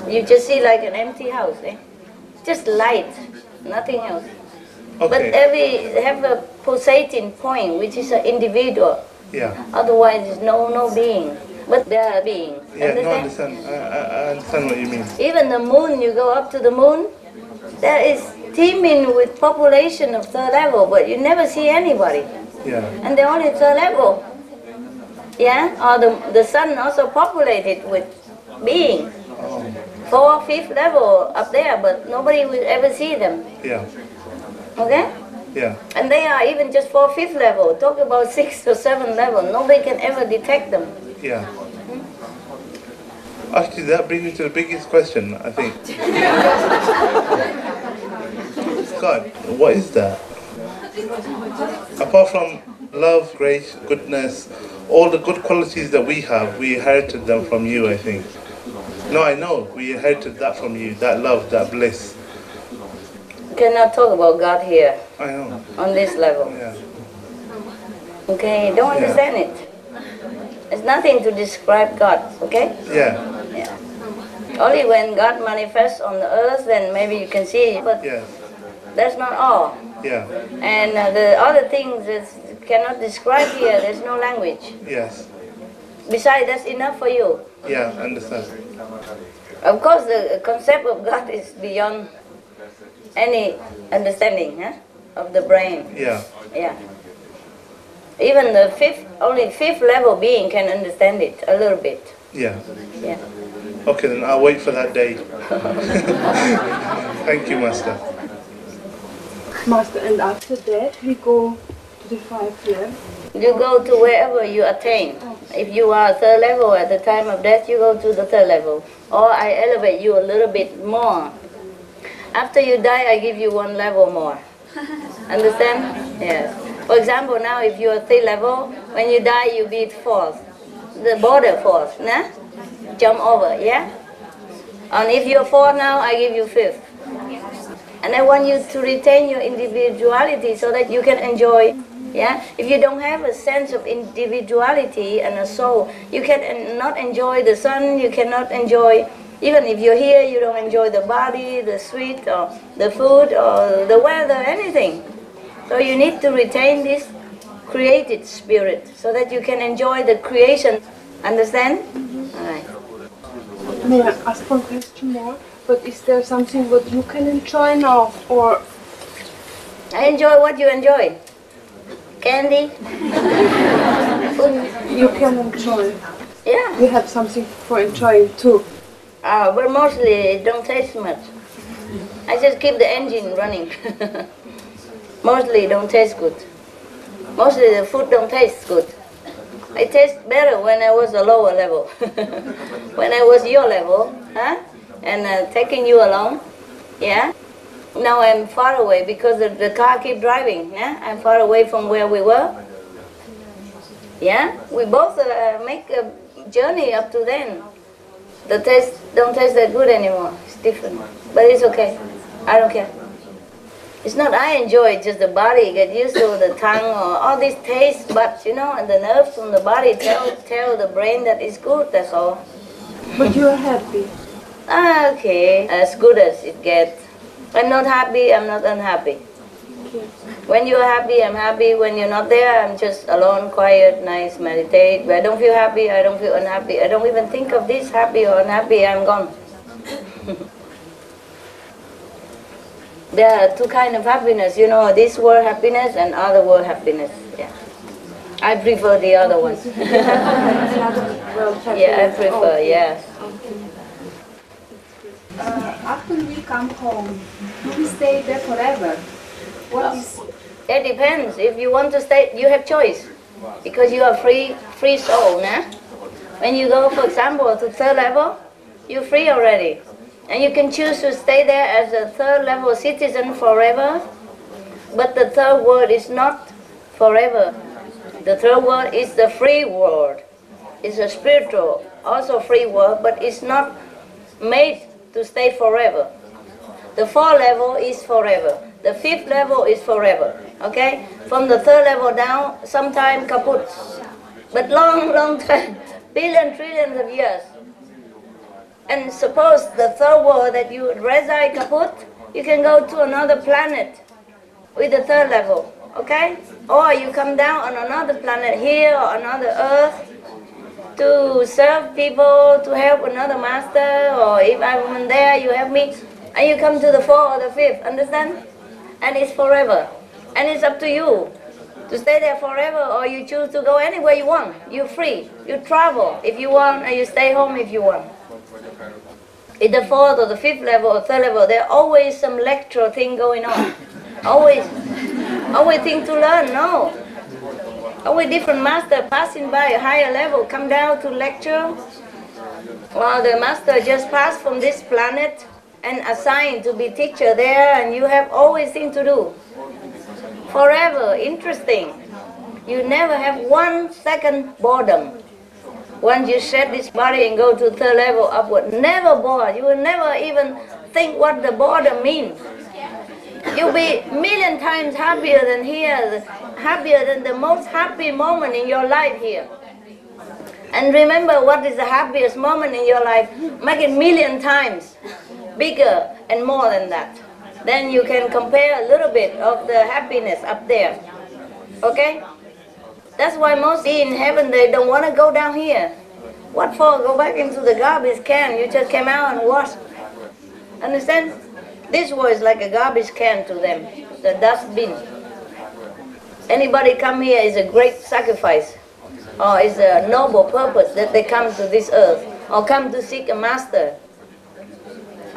You just see like an empty house, eh? Just light, nothing else. Okay. But have a pulsating point, which is an individual. Yeah. Otherwise, there's no being. But there are beings. Yeah, no, I understand. I understand what you mean. Even the moon, you go up to the moon, there is teeming with population of 3rd level, but you never see anybody. Yeah. And they're only 3rd level. Yeah? Or the sun also populated with beings. Oh. 4th, 5th level up there, but nobody will ever see them. Yeah. Okay? Yeah. And they are even just 4th, 5th level. Talk about 6th or 7th level. Nobody can ever detect them. Yeah. Actually, that brings me to the biggest question, I think. God, what is that? Apart from love, grace, goodness, all the good qualities that we have, we inherited them from you, I think. No, I know. We inherited that from you, that love, that bliss. You cannot talk about God here. I know. On this level. Yeah. Okay, don't understand it. There's nothing to describe God, okay? Yeah. Yeah. Only when God manifests on the earth, then maybe you can see it, but Yeah. that's not all. Yeah. And the other things that cannot describe here, there's no language. Yes. Besides, that's enough for you. Yeah, I understand. Of course, the concept of God is beyond any understanding of the brain. Yeah. Yeah. Even the only 5th level being can understand it a little bit. Yeah. Yeah. Okay, then I'll wait for that day. Thank you, Master. Master, and after that we go to the 5th level? You go to wherever you attain. If you are 3rd level at the time of death, you go to the 3rd level. Or I elevate you a little bit more. After you die, I give you 1 level more. Understand? Yes. For example, now if you are 3rd level, when you die, you be 4th. The border 4th, nah? Jump over, yeah? And if you're 4 now, I give you 5th. And I want you to retain your individuality so that you can enjoy, yeah? If you don't have a sense of individuality and a soul, you can not enjoy the sun, you cannot enjoy, even if you're here, you don't enjoy the body, the sweet, or the food, or the weather, anything. So you need to retain this created spirit so that you can enjoy the creation. Understand? All right. May I ask one question more? But is there something what you can enjoy now, or? I enjoy what you enjoy. Candy. You can enjoy. Yeah. You have something for enjoying too. But mostly it don't taste much. I just keep the engine running. Mostly it don't taste good. Mostly the food don't taste good. It tastes better when I was a lower level. When I was your level, huh? And taking you along, yeah? Now I'm far away because the car keep driving, yeah? I'm far away from where we were. Yeah? We both make a journey up to then. The taste don't taste that good anymore. It's different. But it's okay. I don't care. It's not I enjoy it, just the body get used to the tongue or all these taste buds, you know, and the nerves from the body tell the brain that it's good, that's all. But you're happy. Okay, as good as it gets. I'm not happy, I'm not unhappy. When you're happy, I'm happy. When you're not there, I'm just alone, quiet, nice, meditate. When I don't feel happy, I don't feel unhappy. I don't even think of this happy or unhappy, I'm gone. There are two kinds of happiness, you know, this world happiness and other world happiness. Yeah. I prefer the other one. Yeah, I prefer, yes. After we come home, do we stay there forever? What is? It depends. If you want to stay, you have choice. Because you are free soul, nah? When you go, for example, to third level, you're free already. And you can choose to stay there as a third level citizen forever. But the third world is not forever. The third world is the free world. It's a spiritual, also free world, but it's not made to stay forever. The fourth level is forever. The fifth level is forever. Okay? From the third level down, sometime kaput. But long time, trillions of years. And suppose the third world that you reside kaput, you can go to another planet with the third level. Okay? Or you come down on another planet here or another earth to serve people, to help another master, or if I'm there, you help me. And you come to the fourth or the fifth, understand? And it's forever. And it's up to you to stay there forever, or you choose to go anywhere you want. You're free. You travel if you want, and you stay home if you want. In the fourth or the fifth level or third level, there's always some lecture thing going on. Always thing to learn, no. Always different master passing by a higher level, come down to lecture. While the master just passed from this planet and assigned to be teacher there, and you have always thing to do. Forever, interesting. You never have 1 second boredom. Once you shed this body and go to third level upward, never bored. You will never even think what the boredom means. You'll be million times happier than here, happier than the most happy moment in your life here. And remember what is the happiest moment in your life. Make it million times bigger and more than that. Then you can compare a little bit of the happiness up there. Okay? That's why most in heaven, they don't want to go down here. What for? Go back into the garbage can. You just came out and washed. Understand? This was like a garbage can to them, the dustbin. Anybody come here is a great sacrifice, or is a noble purpose that they come to this earth, or come to seek a master,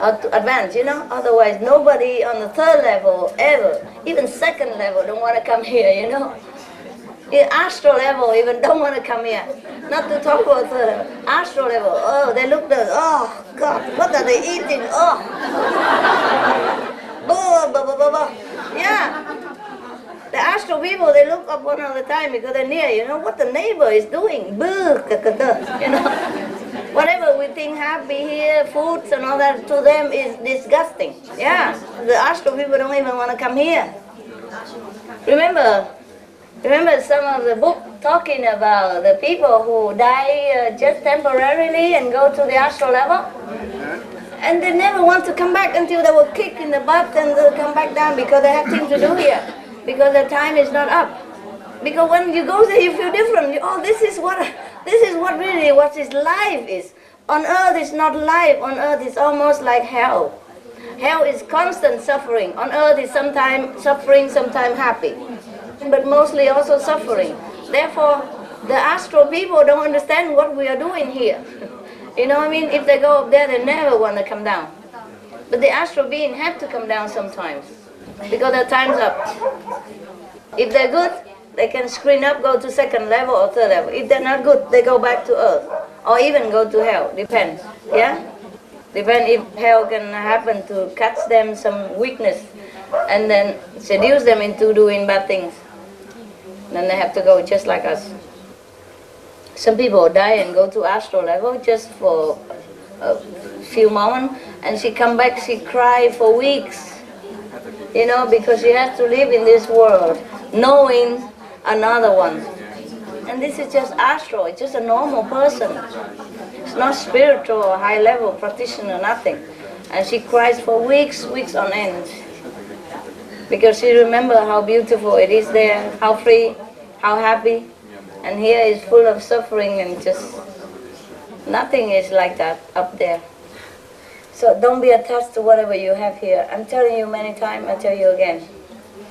or to advance, you know. Otherwise, nobody on the third level ever, even second level, don't want to come here, you know. In astral level, even don't want to come here. Not to talk about third level. Astral level, oh, they look there, oh, God, what are they eating? Oh. Yeah. The astral people, they look up one all the time because they're near, you know, what the neighbor is doing. You know. Whatever we think happy here, foods and all that, to them is disgusting. Yeah. The astral people don't even want to come here. Remember some of the book talking about the people who die just temporarily and go to the astral level? And they never want to come back until they were kicked in the butt and they'll come back down because they have things to do here. Because their time is not up. Because when you go there, you feel different. This is what really what this life is. On earth is not life. On earth is almost like hell. Hell is constant suffering. On earth is sometimes suffering, sometimes happy. But mostly also suffering. Therefore, the astral people don't understand what we are doing here. You know what I mean? If they go up there, they never want to come down. But the astral being have to come down sometimes. Because their time's up. If they're good, they can screen up, go to second level or third level. If they're not good, they go back to earth. Or even go to hell. Depends. Yeah? Depends if hell can happen to catch them some weakness and then seduce them into doing bad things. Then they have to go just like us. Some people die and go to astral level just for a few moments, and she come back, she cry for weeks. You know, because she has to live in this world, knowing another one. And this is just astral, it's just a normal person. It's not spiritual or high-level practitioner, nothing. And she cries for weeks on end. Because she remembers how beautiful it is there, how free, how happy. And here is full of suffering and just nothing is like that up there. So don't be attached to whatever you have here. I'm telling you many times, I tell you again.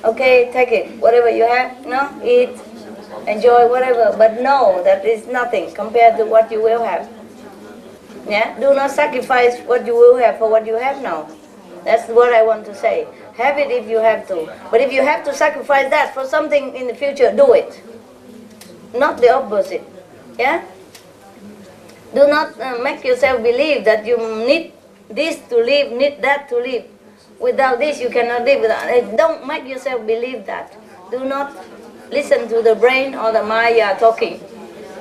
Okay, take it, whatever you have, no, eat, enjoy whatever, but know that it's nothing compared to what you will have. Yeah, do not sacrifice what you will have for what you have now. That's what I want to say. Have it if you have to. But if you have to sacrifice that for something in the future, do it. Not the opposite. Yeah? Do not make yourself believe that you need this to live, need that to live. Without this you cannot live. Don't make yourself believe that. Do not listen to the brain or the Maya talking.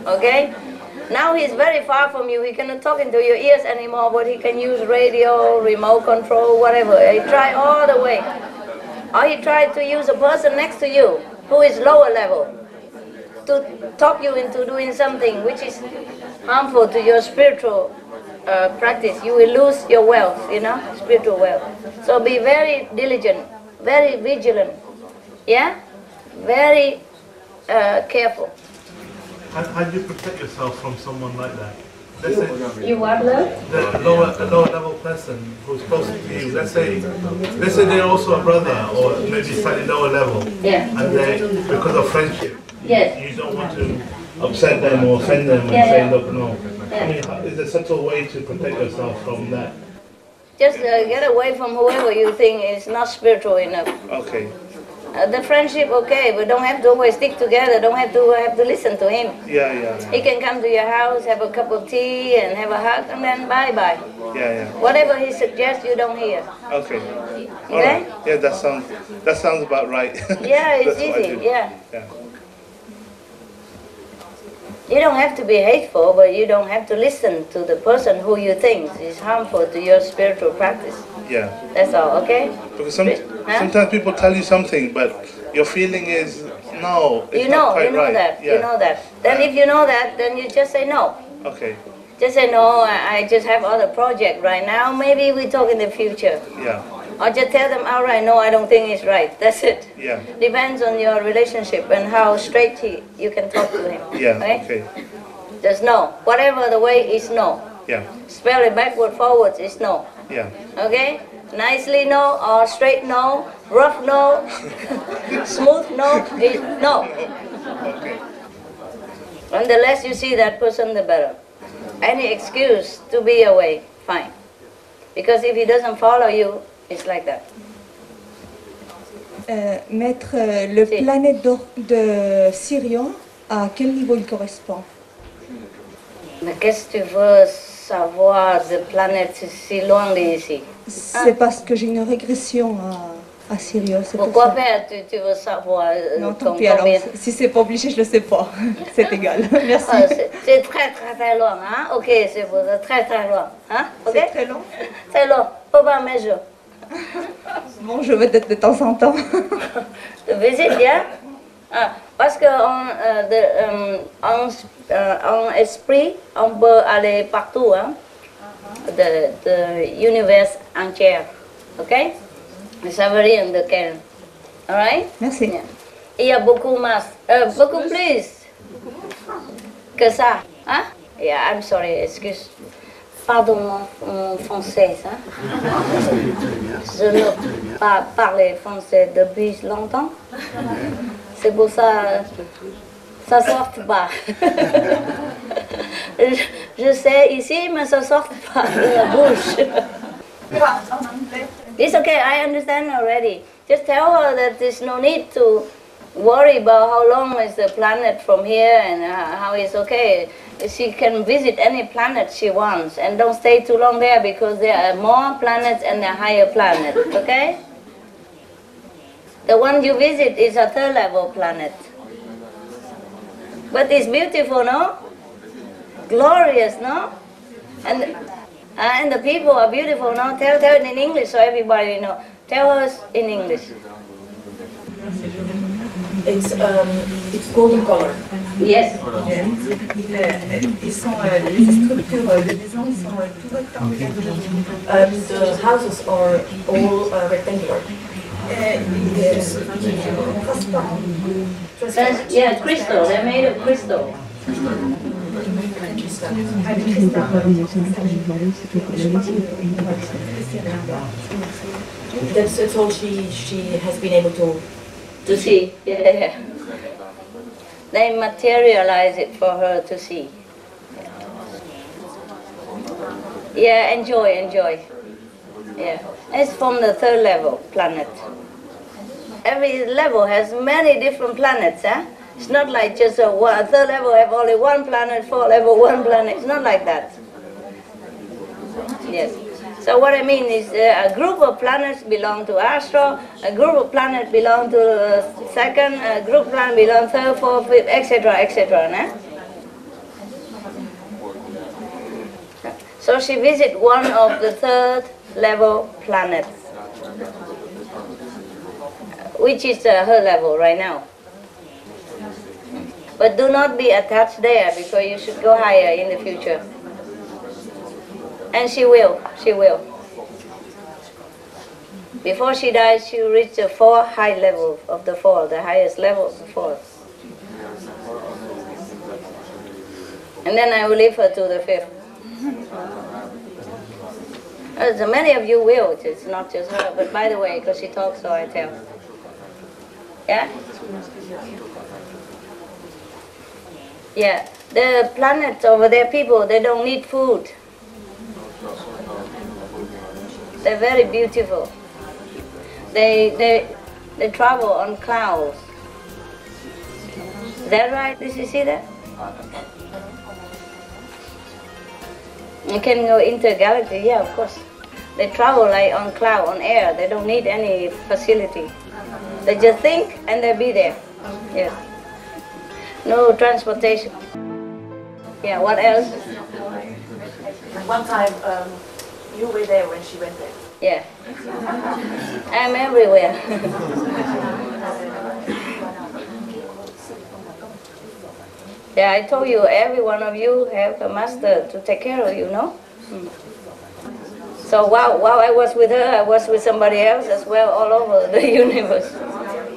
Okay? Now he's very far from you. He cannot talk into your ears anymore, but he can use radio, remote control, whatever. He tried all the way. Or he tried to use a person next to you who is lower level to talk you into doing something which is harmful to your spiritual practice. You will lose your wealth, you know, spiritual wealth. So be very diligent, very vigilant, yeah? Very careful. How do you protect yourself from someone like that? Let's say you what, love? The lower level person who's close to you. Let's say they're also a brother or maybe slightly lower level. Yeah. And they, because of friendship, yes, you don't want to upset them or offend them and say, look, no. I mean, is there such a way to protect yourself from that? Just get away from whoever you think is not spiritual enough. Okay. The friendship, okay, but don't have to always stick together. Don't have to listen to him. Yeah. He can come to your house, have a cup of tea, and have a hug, and then bye. Yeah. Whatever he suggests, you don't hear. Okay. Okay? All right. Yeah, that sounds about right. Yeah, it's easy. Yeah. You don't have to be hateful, but you don't have to listen to the person who you think is harmful to your spiritual practice. Yeah. That's all, okay? Because sometimes people tell you something, but your feeling is, no, it's not quite right. That. Yeah. You know that. Then if you know that, then you just say no. Okay. Just say no, I just have other project right now. Maybe we talk in the future. Yeah. Or just tell them outright, no, I don't think it's right. That's it. Yeah. Depends on your relationship and how straight you can talk to him. Yeah, right? okay. Just no. Whatever the way is no. Yeah. Spell it backward, forwards is no. Yeah. Okay? Nicely no, or straight no, rough no, smooth no, is no. Okay. And the less you see that person, the better. Any excuse to be away, fine. Because if he doesn't follow you, it's like that. Maître, le planète de Sirion, à quel niveau il correspond? Mais qu'est-ce que tu veux savoir de planète si loin d'ici? C'est parce que j'ai une régression à Sirion. Pourquoi faire tu veux savoir? Non, tant pis alors. Si c'est pas obligé, je le sais pas. C'est égal. Merci. C'est très loin, hein? Ok, c'est pour très loin, hein? Okay? C'est très long. C'est long. Faut pas mesurer. Bon, je veux de temps en temps. De visite, yeah? Parce que en esprit, on peut aller partout, hein? De l'univers entier, ok? Ça veut dire de quel? Alright? Merci. Yeah. Il y a beaucoup plus que ça, hein? Yeah, I'm sorry, excuse. Pardon mon français, hein? Je ne peux pas parler français depuis longtemps. C'est pour ça, ça sort pas. Je sais ici, mais ça sort pas de la bouche. It's okay, I understand already. Just tell her that there's no need to worry about how long is the planet from here and how it's okay. She can visit any planet she wants and don't stay too long there because there are more planets and a higher planet, okay? The one you visit is a third level planet. But it's beautiful, no? Glorious, no? And the people are beautiful, no? Tell it in English so everybody know. Tell us in English. It's golden color. Yes. Ils sont les structures de maison, ils sont tout rectangulaires. The houses are all rectangular. Yeah, crystal. They're made of crystal. That's all she has been able to see. Yeah. They materialize it for her to see. Yeah, enjoy. Yeah, it's from the third level planet. Every level has many different planets, huh? It's not like just a third level have only one planet, fourth level one planet. It's not like that. Yes. So what I mean is a group of planets belong to Astro, a group of planets belong to second, a group of planets belong to third, fourth, fifth, etc., etc. Nah? So she visits one of the third level planets, which is her level right now. But do not be attached there, because you should go higher in the future. And she will. Before she dies, she will reach the 4 high levels of the fall, the highest level of the fall. And then I will leave her to the 5th. So many of you will, it's not just her, but by the way, because she talks, so I tell. Yeah? Yeah, the planets over there, people, they don't need food. They're very beautiful. They travel on clouds. Is that right? Did you see that? You can go intergalactic, yeah, of course. They travel like on cloud, on air. They don't need any facility. They just think and they'll be there. Yes. No transportation. Yeah, what else? One time, you were there when she went there. Yeah. I'm everywhere. Yeah, I told you, every one of you have a master to take care of you, no? So while I was with her, I was with somebody else as well, all over the universe. Yeah.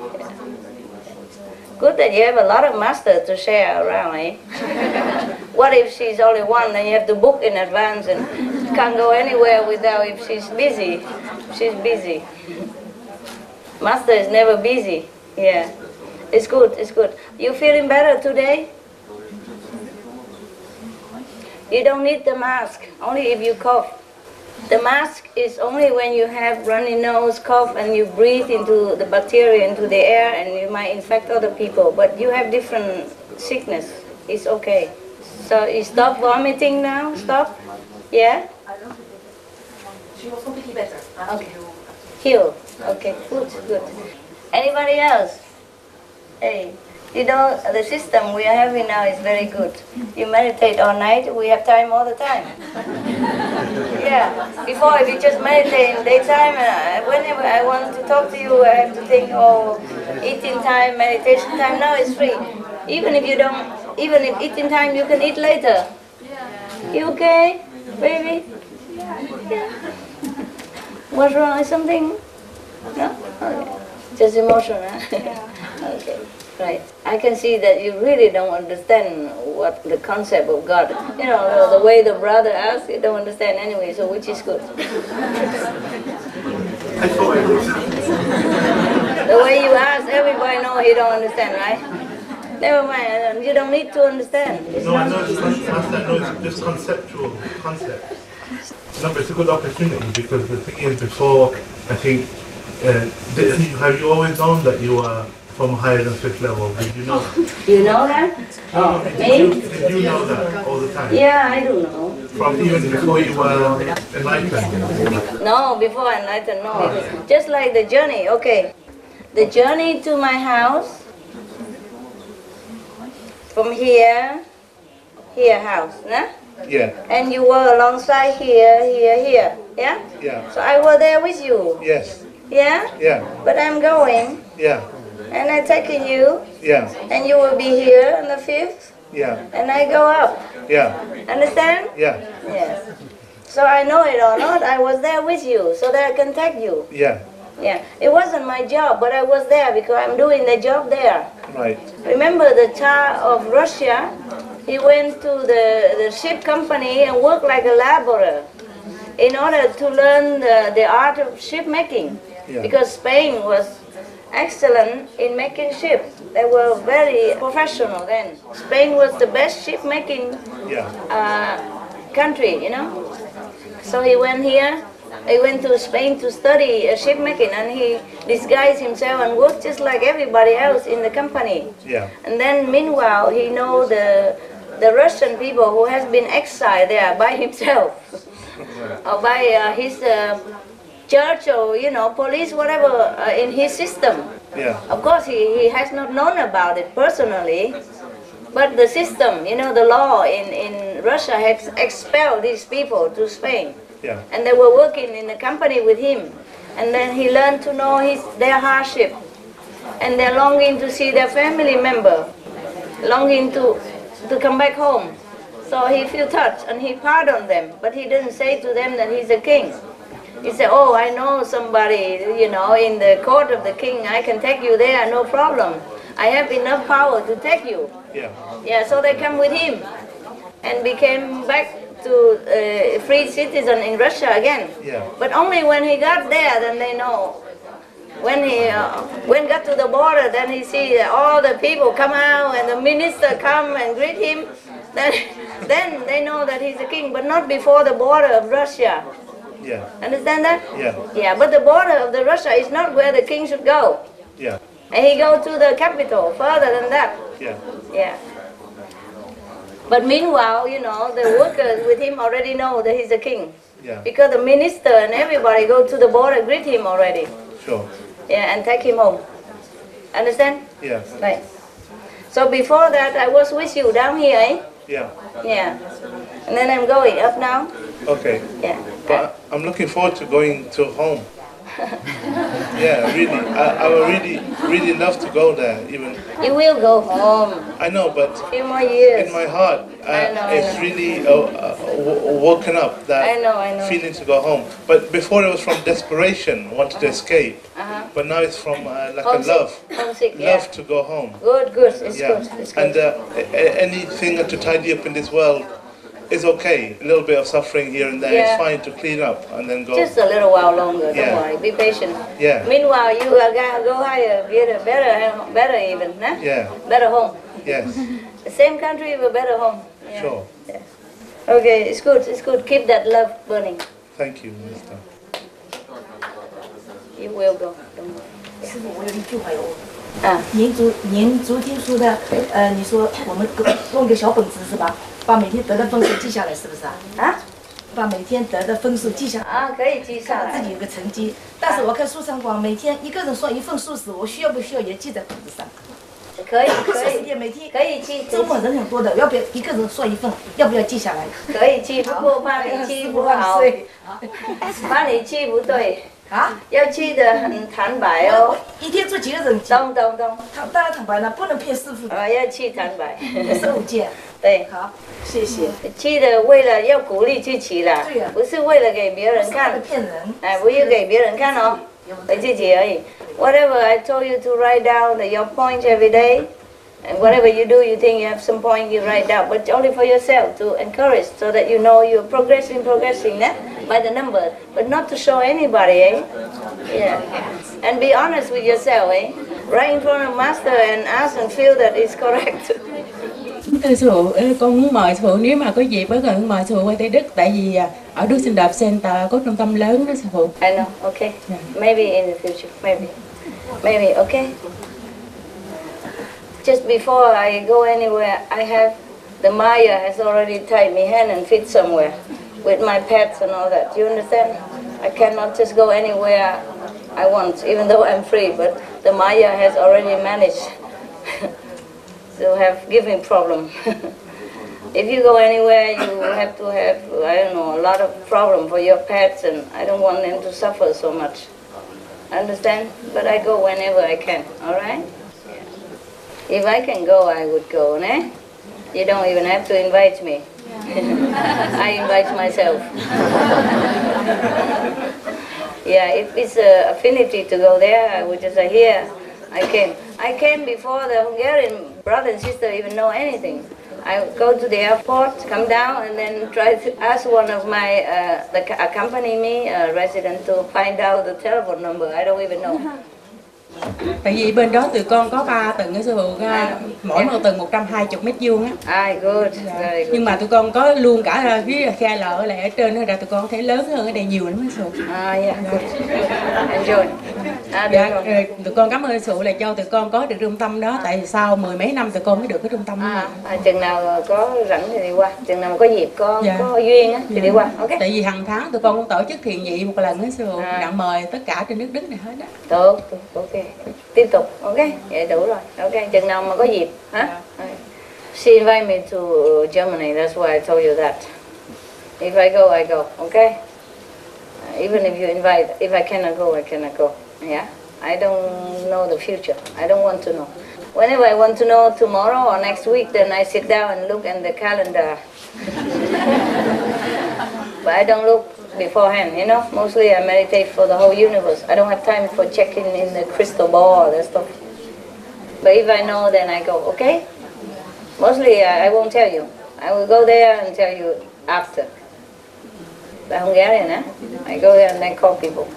Good that you have a lot of masters to share around, eh? What if she's only one and you have to book in advance and can't go anywhere without if she's busy? She's busy. Master is never busy. Yeah. It's good, it's good. You feeling better today? You don't need the mask, only if you cough. The mask is only when you have runny nose, cough, and you breathe into the bacteria into the air and you might infect other people. But you have different sickness. It's okay. So you stop vomiting now? Stop? Yeah? She was completely better. Okay. Heal. Okay, good, good. Anybody else? Hey, you know, the system we are having now is very good. You meditate all night, we have time all the time. Yeah, before if you just meditate in daytime, whenever I want to talk to you, I have to think, oh, eating time, meditation time, now it's free. Even if you don't, even if eating time, you can eat later. You okay, baby? Yeah. What's wrong with something? No? Okay. Just emotion, huh? Okay. Right. I can see that you really don't understand what the concept of God. You know, the way the brother asks, you don't understand anyway, so which is good. The way you ask, everybody knows you don't understand, right? Never mind, you don't need to understand. No, I know it's just conceptual concept. No, but it's a good opportunity because the thing is, before, I think, have you always known that you are from higher than 5th level? Did you know that? You know that? Oh, me? Did you know that all the time? Yeah, I do know. From even before you were enlightened? No, before enlightened, no. Just like the journey, okay. The journey to my house, from here, house, nah? Yeah. And you were alongside here, yeah? Yeah. So I was there with you. Yes. Yeah? Yeah. But I'm going. Yeah. And I'm taking you. Yeah. And you will be here on the 5th. Yeah. And I go up. Yeah. Understand? Yeah. Yes. So I know it or not, I was there with you so that I can take you. Yeah. Yeah. It wasn't my job, but I was there because I'm doing the job there. Right. Remember the Tsar of Russia? He went to the ship company and worked like a laborer in order to learn the art of ship making. Yeah. Because Spain was excellent in making ships. They were very professional then. Spain was the best ship making country, you know. So he went here. He went to Spain to study ship making, and he disguised himself and worked just like everybody else in the company. Yeah. And then meanwhile, he know the Russian people who has been exiled there by himself or by his church or, you know, police, whatever, in his system. Yeah. Of course, he has not known about it personally, but the system, you know, the law in Russia has expelled these people to Spain. Yeah. And they were working in the company with him. And then he learned to know their hardship and their longing to see their family member, longing to come back home. So he felt touched and he pardoned them, but he didn't say to them that he's a king. He said, oh, I know somebody, you know, in the court of the king, I can take you there, no problem. I have enough power to take you. Yeah. Yeah, so they come with him and became back to free citizen in Russia again. Yeah. But only when he got there, then they know. When he got to the border, then he see all the people come out and the minister come and greet him. Then they know that he's a king, but not before the border of Russia. Yeah. Understand that? Yeah. Yeah, but the border of the Russia is not where the king should go. Yeah. And he go to the capital, further than that. Yeah. Yeah. But meanwhile, you know, the workers with him already know that he's a king. Yeah. Because the minister and everybody go to the border, greet him already. Sure. Yeah, and take him home. Understand? Yeah. Right. So before that, I was with you down here, eh? Yeah. Yeah. And then I'm going up now. Okay. Yeah. But I'm looking forward to going to home. Yeah, really. I would really love to go there. Even you will go home. I know, but a few more years. in my heart, it's really woken up that I know. feeling to go home. But before it was from desperation, wanted to escape. But now it's from like homesick. a love, Homesick, love to go home. Good. It's good. It's good. And anything to tidy up in this world is okay. A little bit of suffering here and there is fine to clean up and then go. Just a little while longer. Don't worry. Be patient. Yeah. Meanwhile, you are gonna go higher, better even, huh? Yeah. Better home. Yes. The same country, but better home. Yeah. Sure. Yeah. Okay, it's good. It's good. Keep that love burning. Thank you, Minister. You will go. Don't worry. 师傅，我有一句话要问。您昨天说的，你说我们弄个小本子是吧？把每天得的分数记下来，是不是啊？啊？把每天得的分数记下来。啊，可以记下来。自己有个成绩，但是我看书上讲，每天一个人算一份数时，我需要不需要也记在本子上？可以。每天可以记。周末人很多的，要不要一个人算一份？要不要记下来？可以记，不过怕你记不好，怕你记不对。啊，要记得很坦白哦。一天做几个人？懂。当然坦白了，不能骗师傅。要记坦白。15件。对。好，谢谢。记得为了要鼓励自己啦，对呀，不是为了给别人看。骗人。哎，不要给别人看哦，给自己而已。Whatever I told you to write down your points every day. And whatever you do, you think you have some point, you write down, but only for yourself to encourage, so that you know you're progressing, by the number, but not to show anybody, eh? Yeah. And be honest with yourself, eh? Right in front of Master and ask and feel that it's correct. Thưa sư phụ, con muốn mời sư phụ, nếu mà có dịp với con mời sư phụ qua Tây Đức, tại vì ở Đức Sinh Đạp Center có trung tâm lớn đó sư phụ. I know, okay. Maybe in the future, maybe, okay. Just before I go anywhere, the Maya has already tied me hand and feet somewhere with my pets and all that. Do you understand? I cannot just go anywhere I want, even though I'm free, but the Maya has already managed to give me problem. If you go anywhere, you have to have, I don't know, a lot of problem for your pets, and I don't want them to suffer so much. Understand? But I go whenever I can, all right? If I can go, I would go, né? You don't even have to invite me. I invite myself. Yeah, if it's an affinity to go there, I would just say, here, I came. I came before the Hungarian brother and sister even know anything. I go to the airport, come down, and then try to ask one of my, accompany me, resident, to find out the telephone number. I don't even know. Tại vì bên đó tụi con có 3 tầng cái sư phụ, mỗi một tầng 120 mét vuông á. Good, very good. Nhưng mà tụi con có luôn cả phía khe lợ lại ở trên đó, ra tụi con thấy lớn hơn ở đây nhiều lắm sư phụ. Yeah, good. Enjoy. Tụi con cảm ơn sư phụ là cho tụi con có được trung tâm đó, tại vì sau 10 mấy năm tụi con mới được cái trung tâm đó. Chừng nào có rảnh thì đi qua, chừng nào có dịp, có duyên á thì đi qua, ok? Tại vì hàng tháng tụi con cũng tổ chức thiền nhị một lần đó sư phụ, đặng mời tất cả trên nước Đức này hết á. Tốt, ok. Tiếp tục, ok? Vậy đủ rồi, ok? Chừng nào mà có dịp, hả? She invited me to Germany, that's why I told you that. If I go, okay? Even if you invite, if I cannot go, I cannot go, yeah? I don't know the future, I don't want to know. Whenever I want to know tomorrow or next week, then I sit down and look at the calendar. But I don't look beforehand, you know. Mostly I meditate for the whole universe. I don't have time for checking in the crystal ball or that stuff. But if I know, then I go, okay? Mostly I won't tell you. I will go there and tell you after. The Hungarian, I go there and then call people.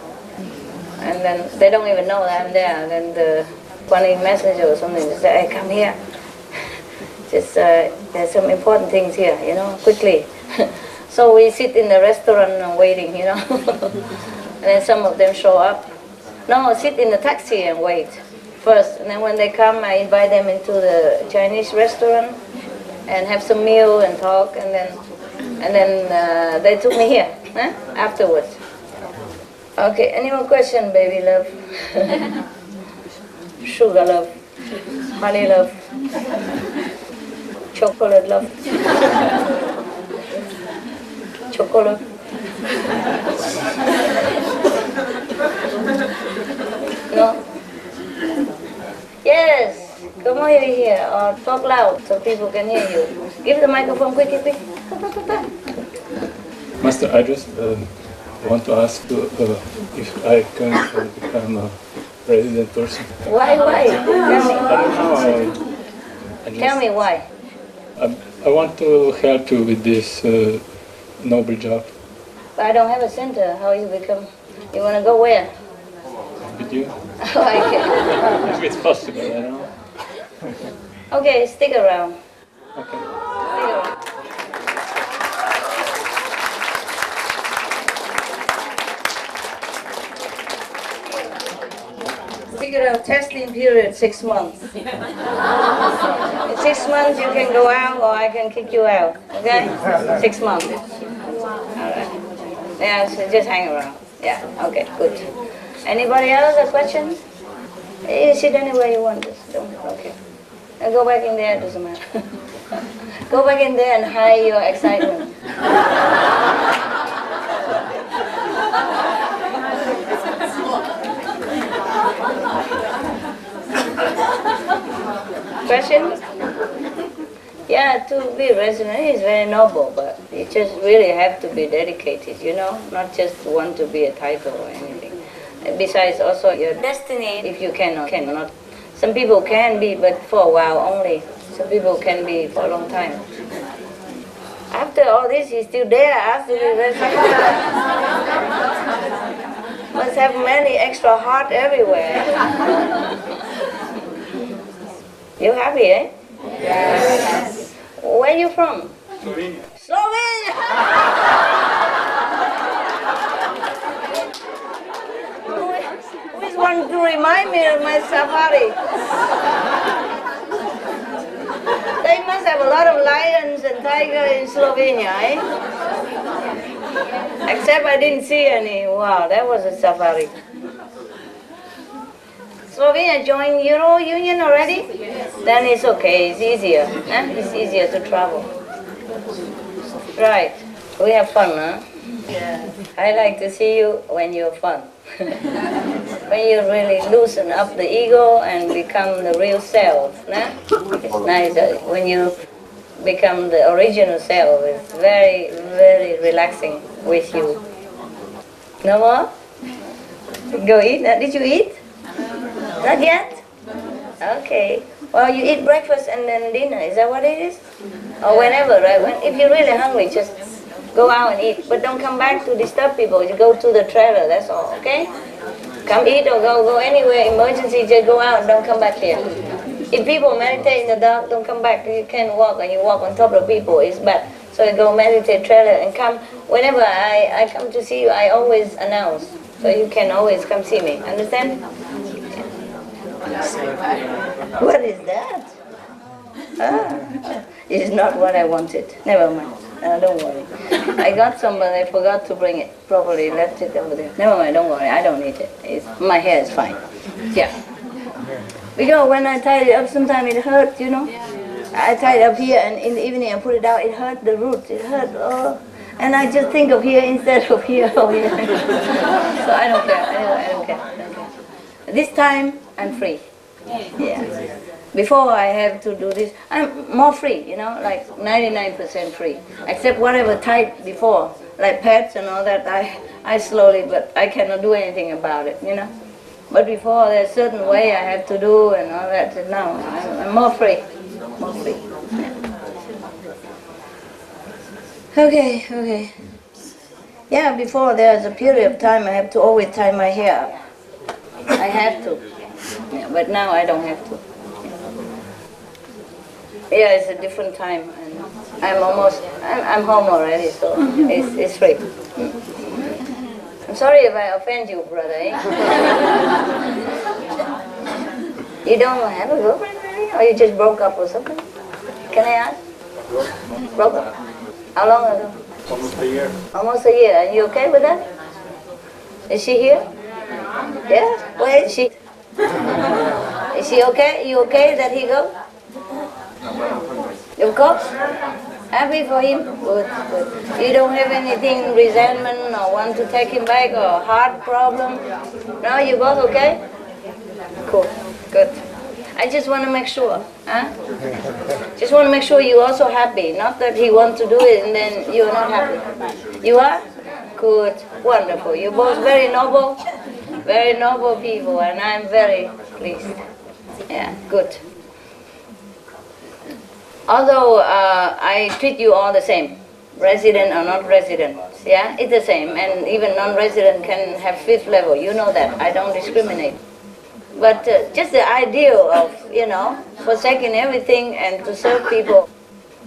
And then they don't even know that I'm there. And then the funny messenger or something just say, hey, come here. Just, there's some important things here, you know, quickly. So we sit in the restaurant and waiting, you know. And then some of them show up. No, sit in the taxi and wait first. And then when they come, I invite them into the Chinese restaurant and have some meal and talk. And then they took me here afterwards. Okay, any more question, baby love? Sugar love, honey love, chocolate love. Chocolate. No? Yes. Come over here or talk loud so people can hear you. Give the microphone quickly. Master, I just want to ask if I can become a resident person. Why? Tell me. I don't know. Tell me why. I want to help you with this noble job. But I don't have a center. How you become? You want to go where? With you? If it's possible, I don't know. Okay, stick around. Okay. Stick around. Figure out testing period 6 months. In 6 months you can go out or I can kick you out. Okay? 6 months. Alright. Yeah, so just hang around. Yeah, okay, good. Anybody else a question? You sit anywhere you want. Just don't, okay. Now go back in there, doesn't matter. Go back in there and hide your excitement. Question? Yeah, to be resident is very noble, but you just really have to be dedicated, you know, not just want to be a title or anything. And besides, also your destiny, if you can or cannot. Some people can be, but for a while only. Some people can be for a long time. After all this, he's still there. After this, must have many extra heart everywhere. You happy, eh? Yes. Where are you from? Slovenia. Slovenia! Who is one to remind me of my safari? They must have a lot of lions and tigers in Slovenia, eh? Except I didn't see any. Wow, that was a safari. Slovenia joined Euro Union already? Yes. Then it's okay, it's easier. It's easier to travel. Right. We have fun, huh? Yeah. I like to see you when you're fun. when you really loosen up the ego and become the real self. Nah? It's nice when you become the original self. It's very, very relaxing with you. No more? Go eat. Did you eat? Not yet? Okay. Well, you eat breakfast and then dinner. Is that what it is? Or whenever, right? If you're really hungry, just go out and eat. But don't come back to disturb people. You go to the trailer, that's all, okay? Come eat or go anywhere. Emergency, just go out and don't come back here. If people meditate in the dark, don't come back. You can't walk and you walk on top of people. It's bad. So you go meditate trailer and come. Whenever I come to see you, I always announce. So you can always come see me. Understand? What is that? Ah, it's not what I wanted. Never mind. Don't worry. I got some, but I forgot to bring it. Probably left it over there. Never mind. Don't worry. I don't need it. My hair is fine. Yeah. Because when I tied it up, sometimes it hurt, you know. I tied it up here, and in the evening I put it out. It hurt the roots. It hurt. Oh. And I just think of here instead of here. Oh, here. So I don't care. I don't care. This time I'm free. Yeah. Before I have to do this, I'm more free, you know, like 99% free. Except whatever tied before, like pets and all that, I slowly, but I cannot do anything about it, you know. But before, there's a certain way I have to do and all that, and now I'm more free. More free. Yeah. Okay. Yeah, before there's a period of time I have to always tie my hair up. I have to. Yeah, but now I don't have to. Yeah, it's a different time, and I'm home already, so it's free. I'm sorry if I offend you, brother. Eh? You don't have a girlfriend really, or you just broke up or something? Can I ask? Broke up? How long ago? Almost a year. Almost a year, and you okay with that? Is she here? Yeah? Where is she? Is she okay? You okay that he go? Of course. Happy for him? Good. You don't have anything, resentment, or want to take him back, or heart problem? No, you both okay? Cool. Good. I just want to make sure. Huh? Just want to make sure you're also happy. Not that he wants to do it and then you're not happy. You are? Good. Wonderful. You're both very noble people, and I'm very pleased. Yeah, good. Although I treat you all the same, resident or not resident, yeah, it's the same, and even non-resident can have fifth level, you know that, I don't discriminate. But just the idea of, you know, forsaking everything and to serve people,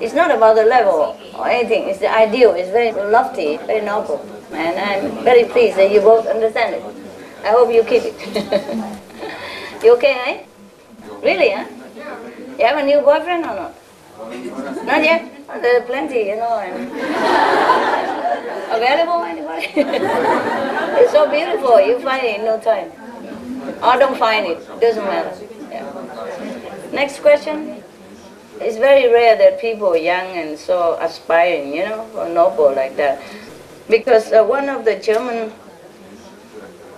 it's not about the level or anything, it's the ideal, it's very lofty, very noble, and I'm very pleased that you both understand it. I hope you keep it. You okay, eh? Really, huh? You have a new boyfriend or not? Not yet? There's plenty, you know. Available, anybody? It's so beautiful, you find it in no time. Or don't find it, doesn't matter. Yeah. Next question. It's very rare that people young and so aspiring, you know, or noble like that. Because one of the German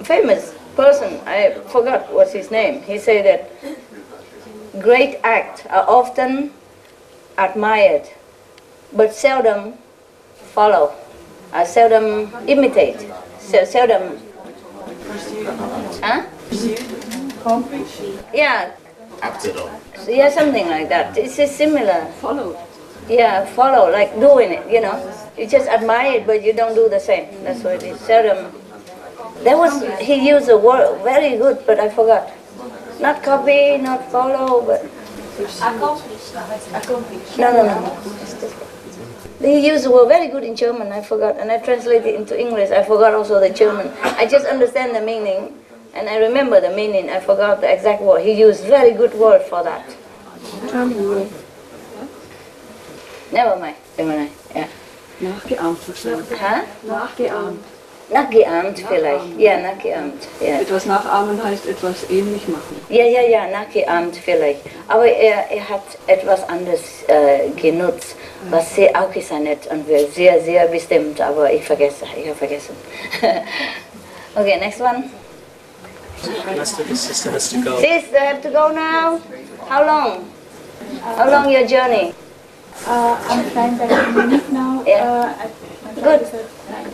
famous person, I forgot what's his name, he said that great acts are often admired, but seldom follow, seldom imitate, seldom. Huh? Yeah. Acted on. Yeah, something like that. It's similar. Follow. Yeah, follow, like doing it, you know. You just admire it, but you don't do the same. That's what it is. Seldom. He used a word very good, but I forgot. Not copy, not follow, but. Accomplish. No. He used the word very good in German, I forgot, and I translated it into English. I forgot also the German. I just understand the meaning, and I remember the meaning. I forgot the exact word. He used very good word for that. Never mind. Yeah. Nachgeahmt wahrscheinlich. Huh? Nachgeahmt. Nachgeahmt vielleicht. Ja, nachgeahmt. Ja. Etwas nachahmen heißt etwas ähnlich machen. Ja, nachgeahmt vielleicht. Aber er hat etwas anderes genutzt, was sehr auch ist nett und sehr, sehr bestimmt, aber ich habe vergessen. Okay, next one. The sister has to go. Sister have to go now? How long? How long your journey? I'm flying back to Munich now. Yeah. Good.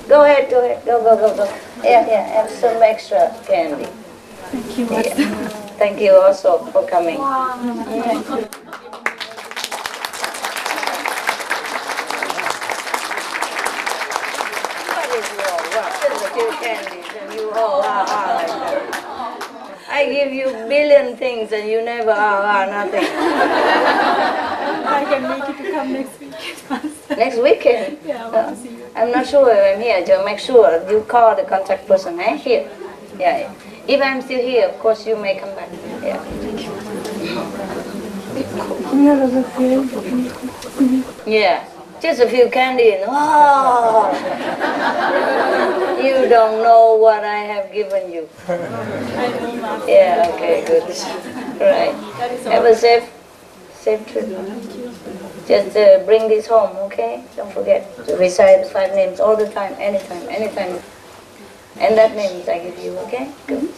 Go ahead, go ahead. Go. Yeah, have some extra candy. Thank you, Master. Thank you also for coming. Thank you. Candies and you all like that. I give you billion things and you never nothing. I can make it to come next weekend. Next weekend? Yeah, I want to see you. I'm not sure if I'm here. Just make sure you call the contact person. Here. Yeah. If I'm still here, of course you may come back. Yeah. Yeah. Just a few candy and oh, you don't know what I have given you. Yeah, okay, good. Right. Have a safe trip. Just bring this home, okay? Don't forget to recite the 5 names all the time, anytime. And that names I give you, okay? Good.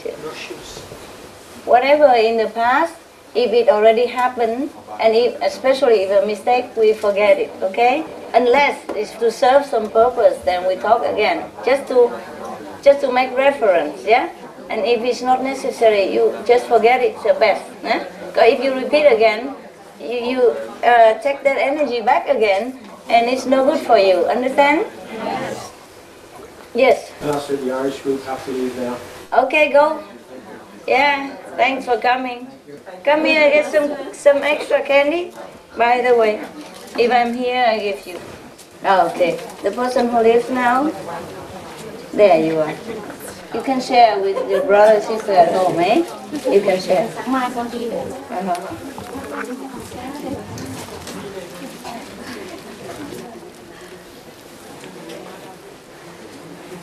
Whatever in the past, if it already happened, and especially if a mistake, we forget it, okay? Unless it's to serve some purpose, then we talk again, just to make reference, yeah? And if it's not necessary, you just forget it's the best. Eh? Because if you repeat again, you take that energy back again, and it's no good for you, understand? Yes? And also the Irish group have to leave now. Okay, go. Yeah, thanks for coming. Come here, get some extra candy. By the way, if I'm here, I give you. Oh, okay. The person who lives now, there you are. You can share with your brother and sister at home, eh? You can share.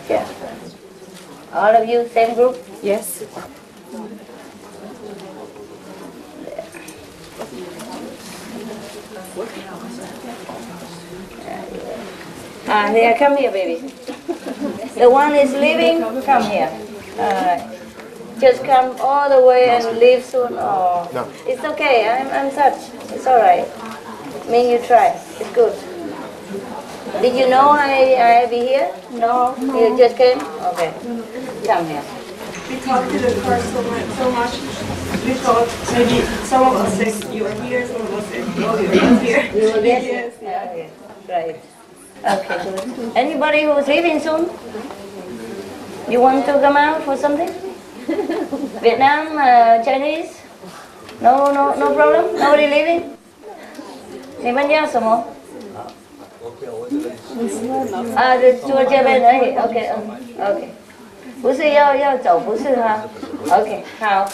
Yeah. All of you, same group? Yes. Here, come here, baby. The one is leaving, come here. Alright. Just come all the way and leave soon. Oh, no. It's okay, I'm touched. It's alright. I mean, you try. It's good. Did you know I'll be here? No. You just came? Okay. Come here. We talked to the car so much. We thought maybe some of us said you were here, some of us said oh, you were here. You were there? Yes. Okay. Right. Okay, good. Anybody who's leaving soon? You want to come out for something? Vietnam, Chinese? No problem? Nobody leaving? 你们要什么？坐这边而已。OK， OK。不是要走，不是哈。OK， 好。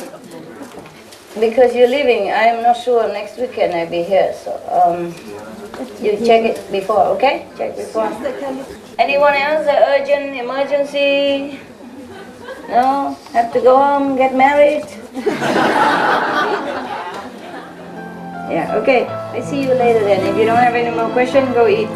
Because you're leaving, I'm not sure next weekend I'll be here. So you check it before, okay? Check before. Anyone else? Urgent, emergency? No? Have to go home, get married? Yeah, okay. I see you later then. If you don't have any more questions, go eat.